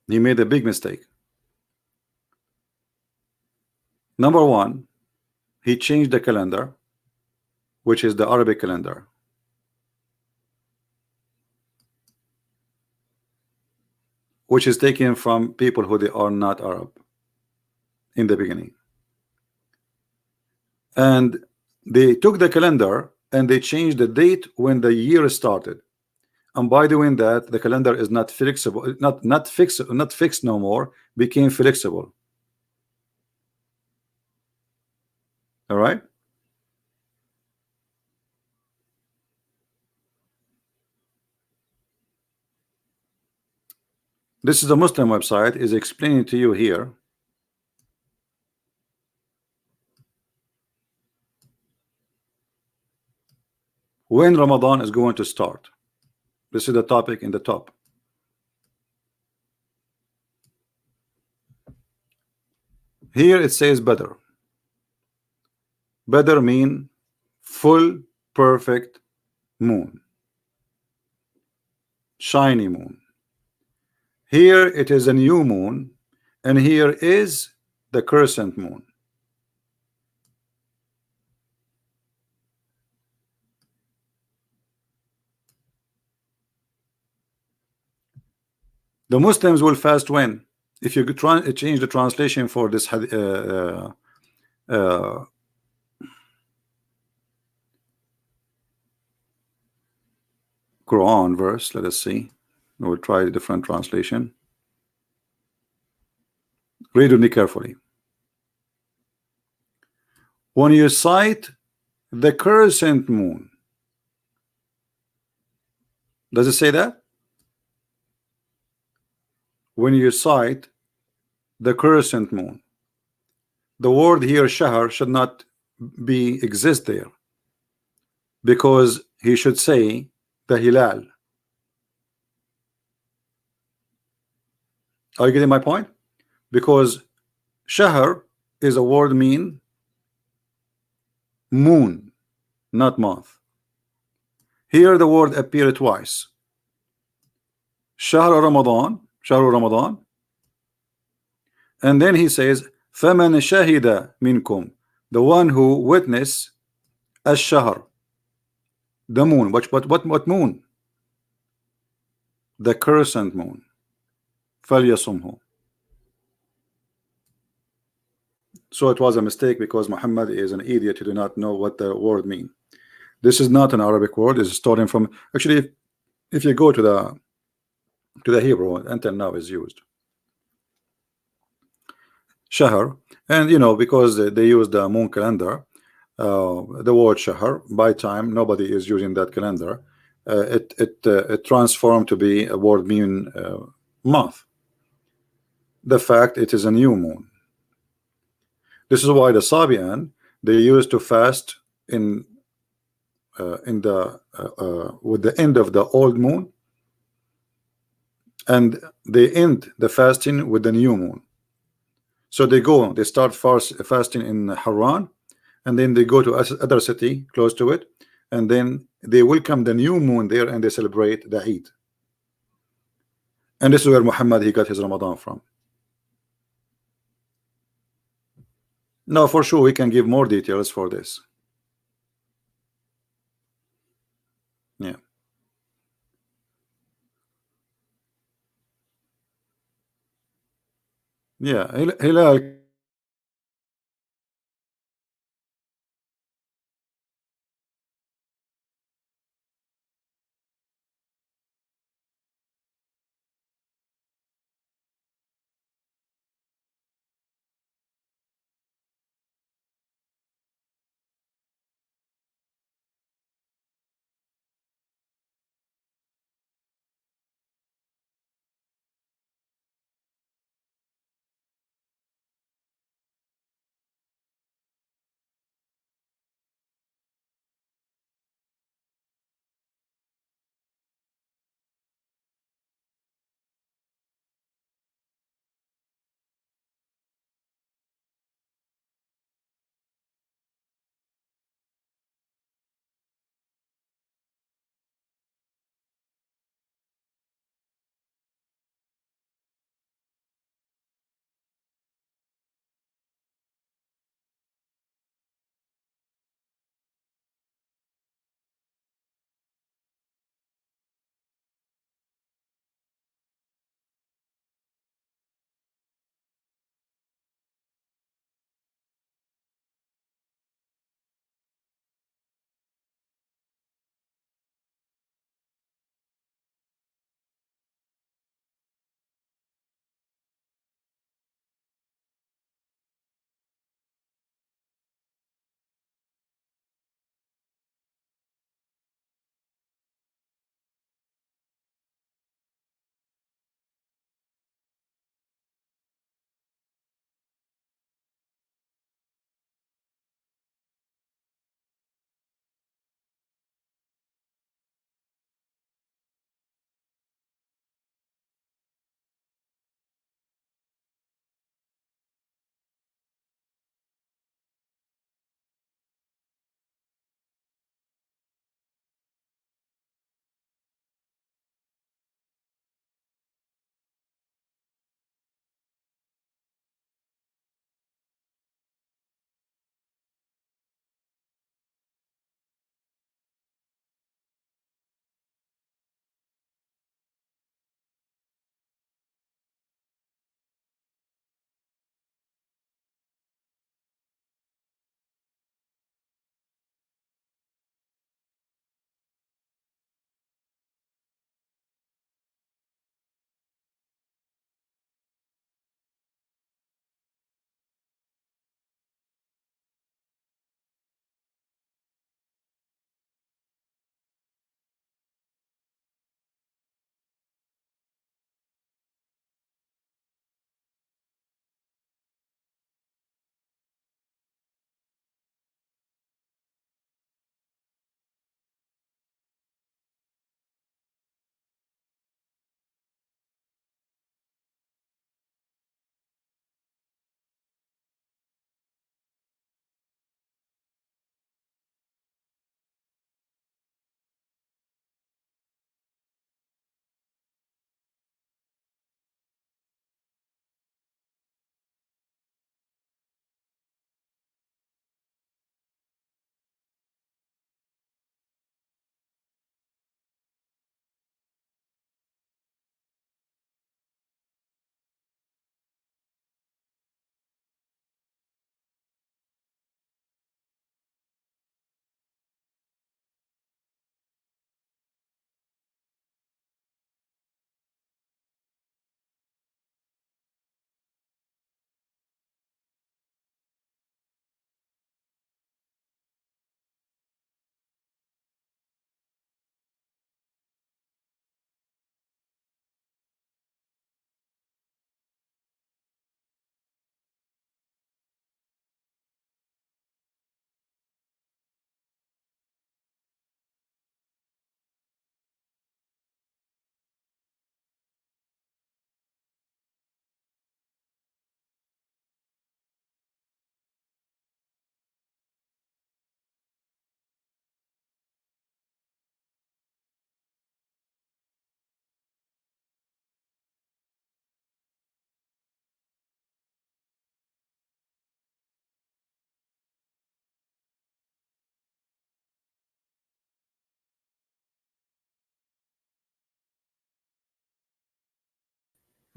He made a big mistake. Number one, he changed the calendar, which is the Arabic calendar. Which is taken from people who they are not Arab in the beginning. And they took the calendar and they changed the date when the year started. And by doing that, the calendar is not flexible, not fixed no more, became flexible. All right. This is a Muslim website is explaining to you here when Ramadan is going to start. This is the topic in the top. Here it says Badr. Badr mean full perfect moon, shiny moon. Here it is a new moon, and here is the crescent moon. The Muslims will fast when? If you change the translation for this Quran verse, let us see. We'll try a different translation. Read with me carefully. When you sight the crescent moon, does it say that? When you sight the crescent moon, the word here shahr should not be exist there, because he should say the hilal. Are you getting my point? Because shahr is a word mean moon, not month. Here the word appeared twice. Shahr Ramadan, Shahru Ramadan, and then he says فَمَنْ شَهِدَ مِنْكُمْ, the one who witness الشهر, the moon. What moon? The crescent moon. فَلْيَصُمْهُ. So it was a mistake because Muhammad is an idiot who do not know what the word mean. This is not an Arabic word. It's starting from, actually, if you go to the Hebrew, until now is used shahr, and you know, because they use the moon calendar, the word shahr, by time nobody is using that calendar. It transformed to be a word mean month. The fact it is a new moon. This is why the Serbian, they used to fast in the with the end of the old moon, and they end the fasting with the new moon. So they start fasting in Haran, and then they go to other city close to it, and then they welcome the new moon there, and they celebrate the Eid. And this is where Muhammad, he got his Ramadan from. No, for sure we can give more details for this. Yeah, yeah. Hilal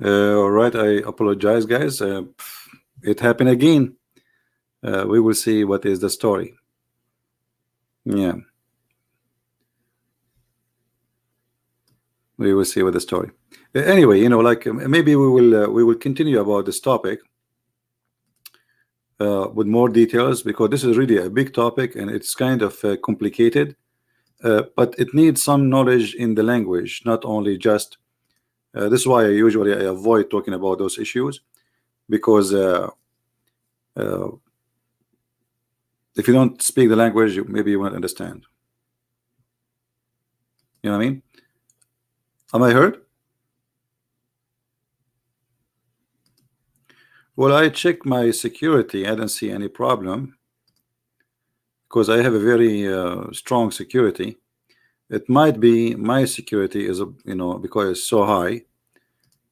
All right, I apologize, guys. It happened again. We will see what is the story. Yeah, we will see what the story. Anyway, like maybe we will continue about this topic with more details, because this is really a big topic and it's kind of complicated. But it needs some knowledge in the language, not only just. This is why I avoid talking about those issues, because uh, if you don't speak the language, maybe you won't understand. You know what I mean? Am I heard? Well, I checked my security. I don't see any problem because I have a very strong security. It might be my security is because it's so high.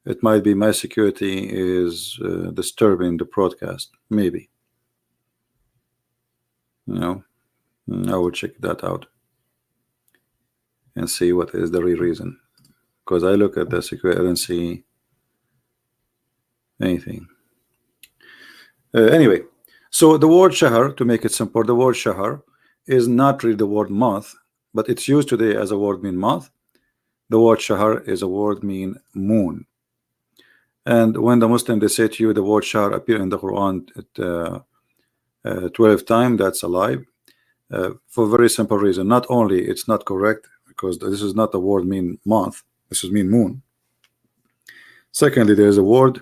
It might be my security is disturbing the broadcast. Maybe. I will check that out and see what is the real reason. Because I look at the security, I don't see anything. Anyway, so the word shahar, to make it simple, the word shahar is not really the word month, but it's used today as a word mean month. The word shahar is a word mean moon. And when the Muslim they say to you the word shahar appear in the Quran at 12 times, that's a lie. For a very simple reason. Not only it's not correct, because this is not the word mean month, this is mean moon. Secondly, there is a word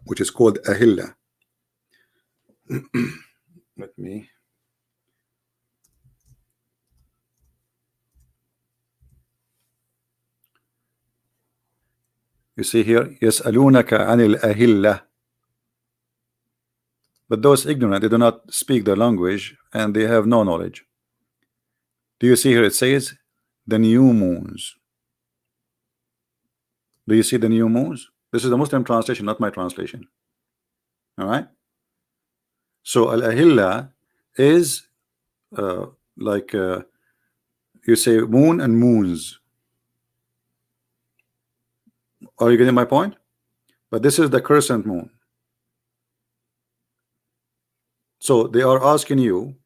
which is called ahilla. Let me. You see here, يسألونك عن الأهلة. But those ignorant, they do not speak the language and they have no knowledge. Do you see here it says the new moons? Do you see the new moons? This is the Muslim translation, not my translation. All right. So al-ahilla is like you say moon and moons. Are you getting my point? But this is the crescent moon. So they are asking you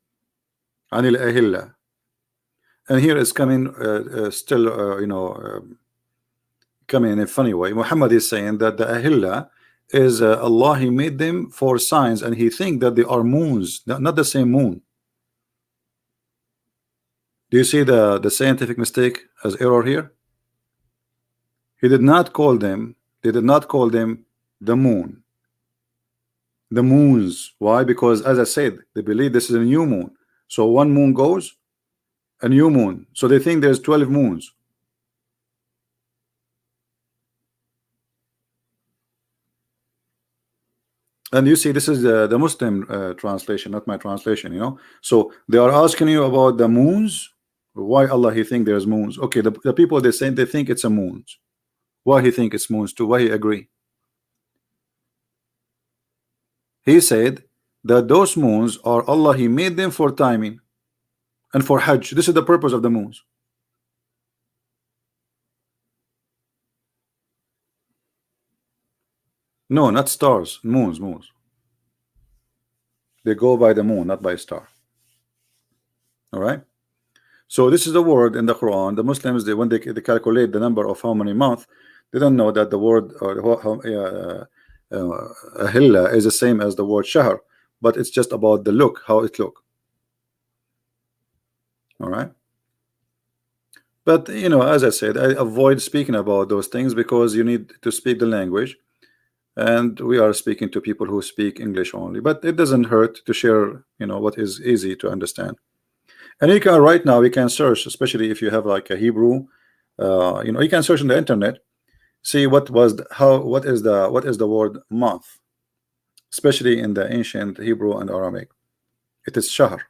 anil ahilla, and here is coming still coming in a funny way. Muhammad is saying that the ahilla is Allah, he made them for signs, and he think that they are moons, not the same moon. Do you see the scientific mistake as error here? He did not call them, they did not call them the moon, the moons. Why? Because as I said, they believe this is a new moon. So one moon goes, a new moon. So they think there's 12 moons. And you see, this is the Muslim translation, not my translation. So they are asking you about the moons. Why Allah he think there's moons? Okay, the people they say they think it's a moons. Why he think it's moons too? Why he agree? He said that those moons are Allah, he made them for timing and for Hajj. This is the purpose of the moons. No, not stars, moons. They go by the moon, not by star. All right. So this is the word in the Quran. The Muslims, when they calculate the number of how many months, they don't know that the word ahilla is the same as the word shahr, but it's just about the look, how it look. All right. But as I said, I avoid speaking about those things because you need to speak the language, and we are speaking to people who speak English only. But it doesn't hurt to share what is easy to understand. And you can right now, you can search, especially if you have like a Hebrew, you can search on the internet, see what is the word month, especially in the ancient Hebrew and Aramaic. It is shahr.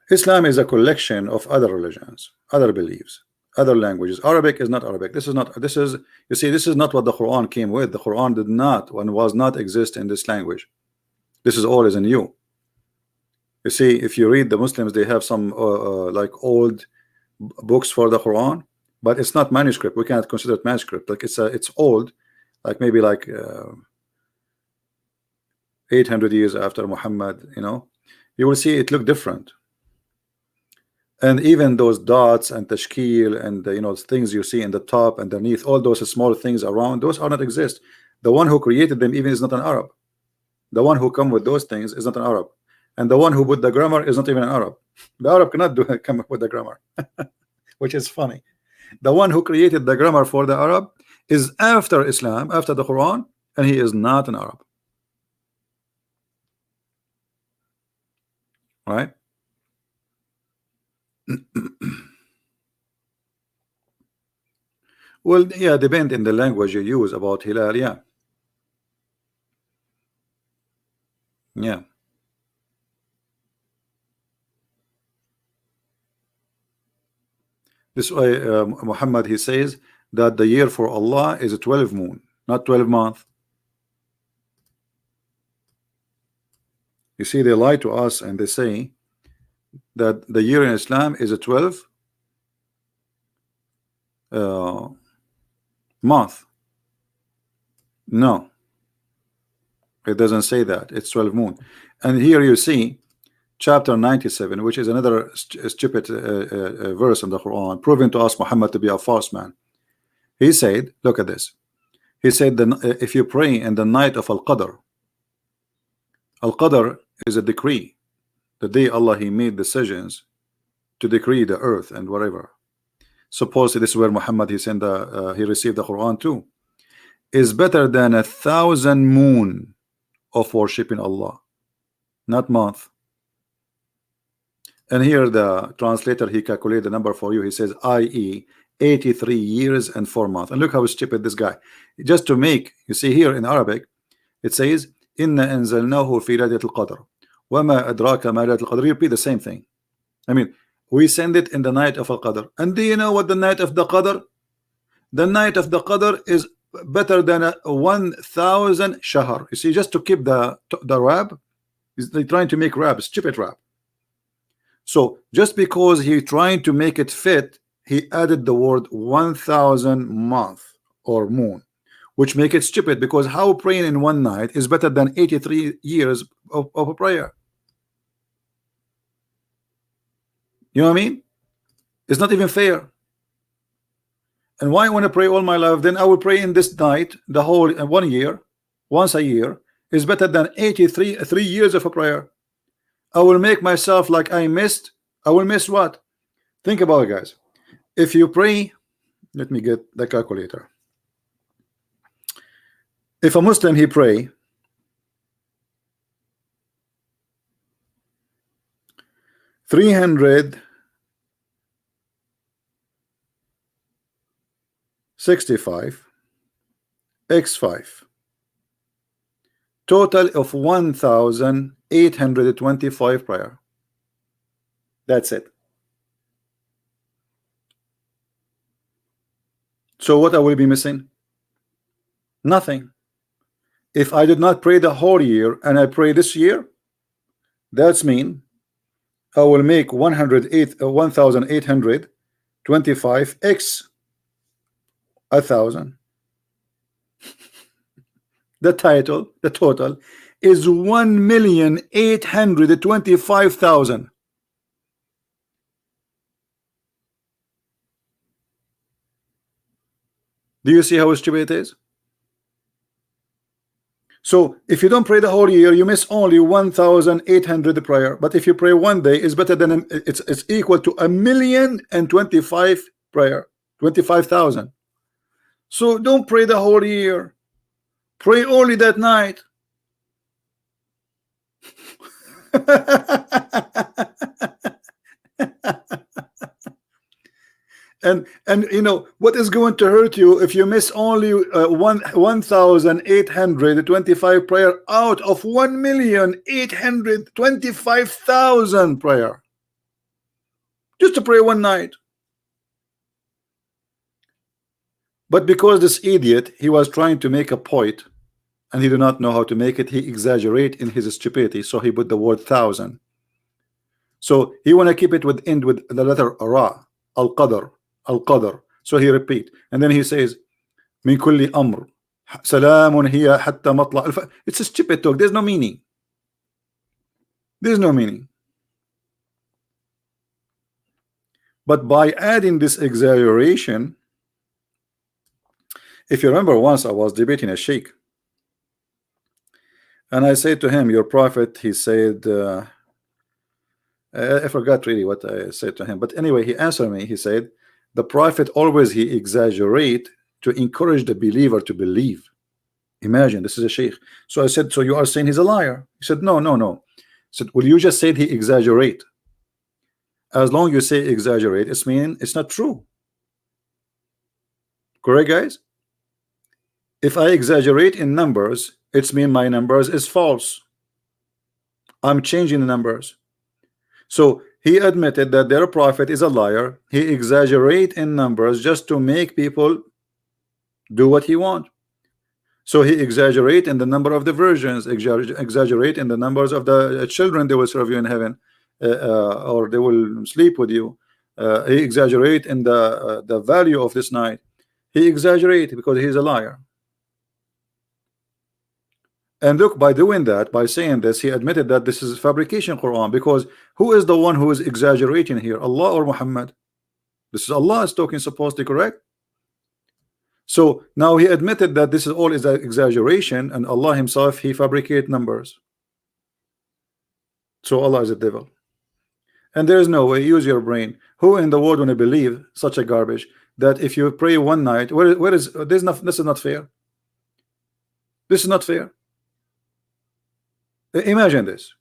Islam is a collection of other religions, other beliefs, other languages. Arabic is not Arabic. This is you see, this is not what the Quran came with. The Quran did not and was not exist in this language. This is all is in you. You see, if you read the Muslims, they have some like old books for the Quran, but it's not manuscript. We cannot consider it manuscript. Like it's old, like maybe like 800 years after Muhammad. You will see it look different. And even those dots and tashkil and things you see in the top, underneath, all those small things around, those are not exist. The one who created them even is not an Arab. The one who come with those things is not an Arab, and the one who put the grammar is not even an Arab. The Arab cannot come up with the grammar, which is funny. The one who created the grammar for the Arab is after Islam, after the Quran, and he is not an Arab. Right? Well, yeah, depend in the language you use about Hilal. Yeah. Yeah. This way, Muhammad, he says that the year for Allah is a 12 moon, not 12 month. You see, they lie to us and they say that the year in Islam is a 12 month. No, it doesn't say that. It's 12 moon. And here you see chapter 97, which is another stupid verse in the Quran, proving to us Muhammad to be a false man. He said, look at this. He said, if you pray in the night of Al-Qadr, Al-Qadr is a decree. The day Allah he made decisions to decree the earth and whatever. Suppose this is where Muhammad he sent he received the Quran too. Is better than 1,000 moon of worshiping Allah, not month. And here the translator he calculated the number for you. He says, i.e. 83 years and 4 months. And look how stupid this guy. Just to make, you see here in Arabic, it says, Inna anzalnahu fi laylatil qadr. Wama adraka ma laylatul qadr. Repeat the same thing. I mean, we send it in the night of Al-Qadr. And do you know what the night of the Qadr? The night of the Qadr is better than 1,000 shahr. You see, just to keep the rap, they're trying to make rap, stupid rap. So just because he trying to make it fit, he added the word 1,000 month or moon, which make it stupid, because how praying in one night is better than 83 years of a prayer. You know what I mean? It's not even fair. And why I want to pray all my life? Then I will pray in this night the whole 1 year, once a year, is better than 83 years of a prayer. I will make myself like I missed. I will miss what? Think about it, guys. If you pray, let me get the calculator. If a Muslim he pray 365 x 5, total of 1,825 prayer. That's it. So what I will be missing? Nothing. If I did not pray the whole year and I pray this year, that's mean I will make 1,825 x 1,000. The total is 1,825,000. Do you see how stupid it is? So if you don't pray the whole year, you miss only 1,800 prayer. But if you pray one day, it's better than it's equal to 1,025,000 prayer, 25,000. So don't pray the whole year. Pray only that night. And you know what is going to hurt you if you miss only 1,825 prayer out of 1,825,000 prayer, just to pray one night. But because this idiot, he was trying to make a point and he did not know how to make it, he exaggerate in his stupidity, so he put the word 1,000. So he want to keep it with end with the letter ra, al-qadr, al-qadr. So he repeat, and then he says, "Min kulli amr, salamun hiya hatta matla." It's a stupid talk. There's no meaning. There's no meaning. But by adding this exaggeration, if you remember, once I was debating a sheikh, and I said to him, "Your prophet," he said, I forgot really what I said to him, but anyway, he answered me. He said, "The prophet always he exaggerate to encourage the believer to believe." Imagine, this is a sheikh. So I said, "So you are saying he's a liar?" He said, "No, no, no." I said, "Well, you just said he exaggerate. As long as you say exaggerate, it's mean it's not true. Correct, guys? If I exaggerate in numbers, it's mean my numbers is false. I'm changing the numbers." So he admitted that their prophet is a liar. He exaggerate in numbers just to make people do what he want. So he exaggerate in the number of the virgins, exaggerate in the numbers of the children they will serve you in heaven, or they will sleep with you. He exaggerate in the value of this night. He exaggerate because he's a liar. And look, by doing that, by saying this, he admitted that this is fabrication Quran, because who is the one who is exaggerating here, Allah or Muhammad? This is Allah is talking, supposedly, correct? So now he admitted that this is all is an exaggeration, and Allah himself, he fabricate numbers. So Allah is a devil. And there is no way, use your brain. Who in the world want to believe such a garbage, that if you pray one night, where is this? This is not fair. This is not fair. Imagine this.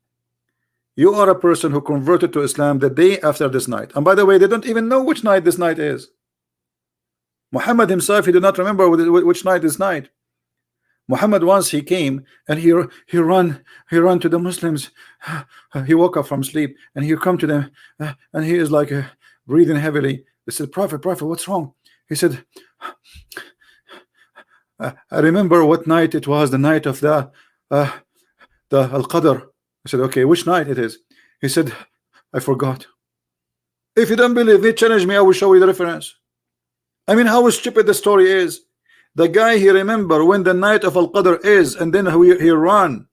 You are a person who converted to Islam the day after this night, and by the way, they don't even know which night this night is. Muhammad himself, he did not remember which night is night. Muhammad, once he came and he run to the Muslims. He woke up from sleep and he come to them, and he is like breathing heavily. They said, "Prophet, what's wrong?" He said, "I remember what night it was, the night of the Al-Qadr." I said, "Okay, which night it is?" He said, "I forgot." If you don't believe me, challenge me, I will show you the reference. I mean, how stupid the story is. The guy, he remember when the night of Al-Qadr is, and then he run.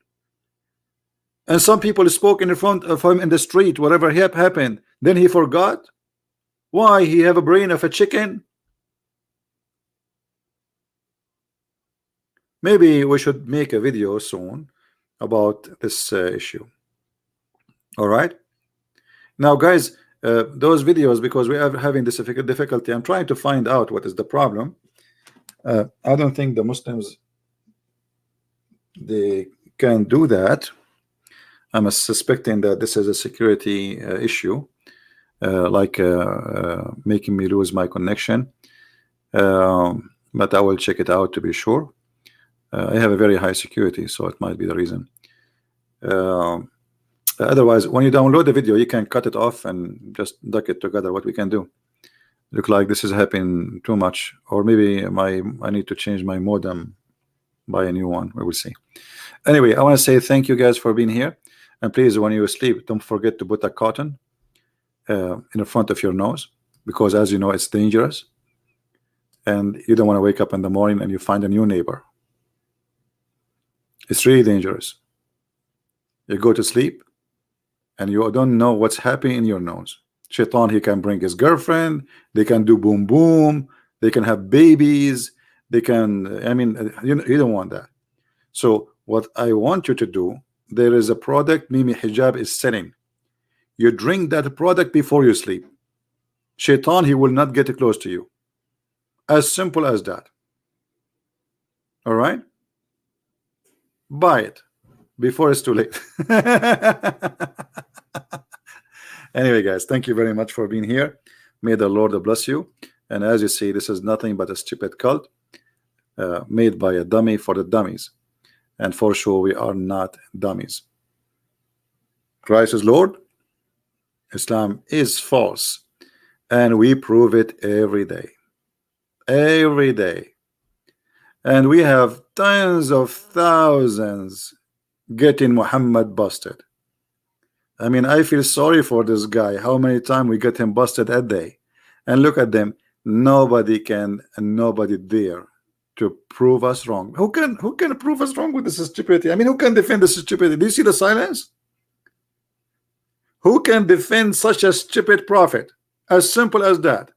And some people spoke in front of him in the street, whatever happened. Then he forgot. Why? He have a brain of a chicken? Maybe we should make a video soon about this issue. All right. Now, guys, those videos, because we are having this difficulty, I'm trying to find out what is the problem. I don't think the Muslims, they can do that. I'm suspecting that this is a security issue, like making me lose my connection. But I will check it out to be sure. I have a very high security, so it might be the reason. Otherwise, when you download the video, you can cut it off and just duck it together. What we can do. Look like this is happening too much, or maybe I need to change my modem, buy a new one. We will see. Anyway, I want to say thank you guys for being here, and please, when you sleep, don't forget to put a cotton in the front of your nose, because as you know, it's dangerous, and you don't want to wake up in the morning and you find a new neighbor. It's really dangerous. You go to sleep and you don't know what's happening in your nose. Shaitan, he can bring his girlfriend, they can do boom boom, they can have babies, they can, I mean, you don't want that. So what I want you to do, there is a product Mimi Hijab is selling. You drink that product before you sleep. Shaitan, he will not get close to you. As simple as that. All right? Buy it before it's too late. Anyway, guys, thank you very much for being here. May the Lord bless you. And as you see, this is nothing but a stupid cult made by a dummy for the dummies. And for sure, we are not dummies. Christ is Lord. Islam is false. And we prove it every day. Every day. And we have tens of thousands getting Muhammad busted. I mean, I feel sorry for this guy. How many times we get him busted a day? And look at them. Nobody can, and nobody there to prove us wrong. Who can prove us wrong with this stupidity? I mean, who can defend this stupidity? Do you see the silence? Who can defend such a stupid prophet? As simple as that.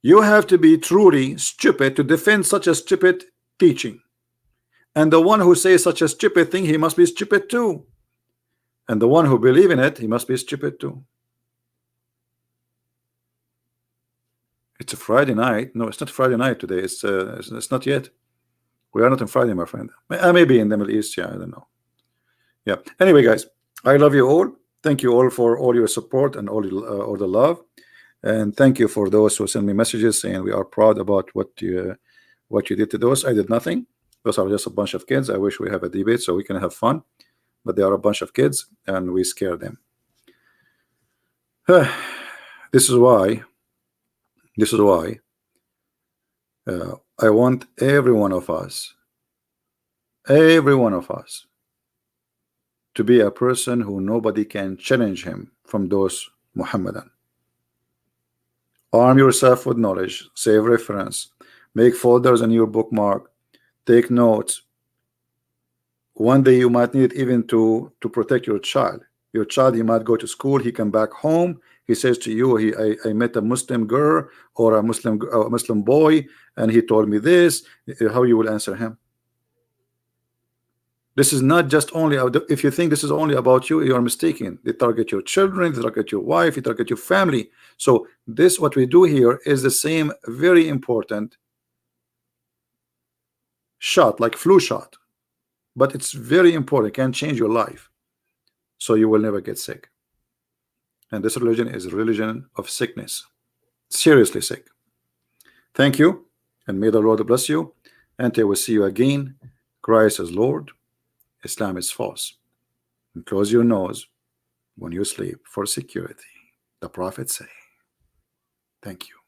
You have to be truly stupid to defend such a stupid teaching. And the one who says such a stupid thing, he must be stupid too. And the one who believes in it, he must be stupid too. It's a Friday night. No, it's not Friday night today. It's not yet. We are not on Friday, my friend. Maybe in the Middle East. Yeah, I don't know. Yeah. Anyway, guys, I love you all. Thank you all for all your support and all the love. And thank you for those who send me messages saying we are proud about what you did to those. I did nothing. Those are just a bunch of kids. I wish we have a debate so we can have fun, but they are a bunch of kids and we scare them. This is why I want every one of us to be a person who nobody can challenge him from those Muhammadan. Arm yourself with knowledge, save reference, make folders in your bookmark, take notes. One day you might need it even to protect your child. Your child, he might go to school, he come back home, he says to you, I met a Muslim girl or a Muslim boy, and he told me this. How you will answer him? This is not just only, if you think this is only about you, you are mistaken. They target your children, they target your wife, they target your family. So this, what we do here, is the same very important shot, like flu shot, but it's very important. It can change your life, so you will never get sick. And this religion is a religion of sickness, seriously sick. Thank you, and may the Lord bless you. Until we see you again, Christ is Lord, Islam is false. And close your nose when you sleep for security, the Prophet say. Thank you.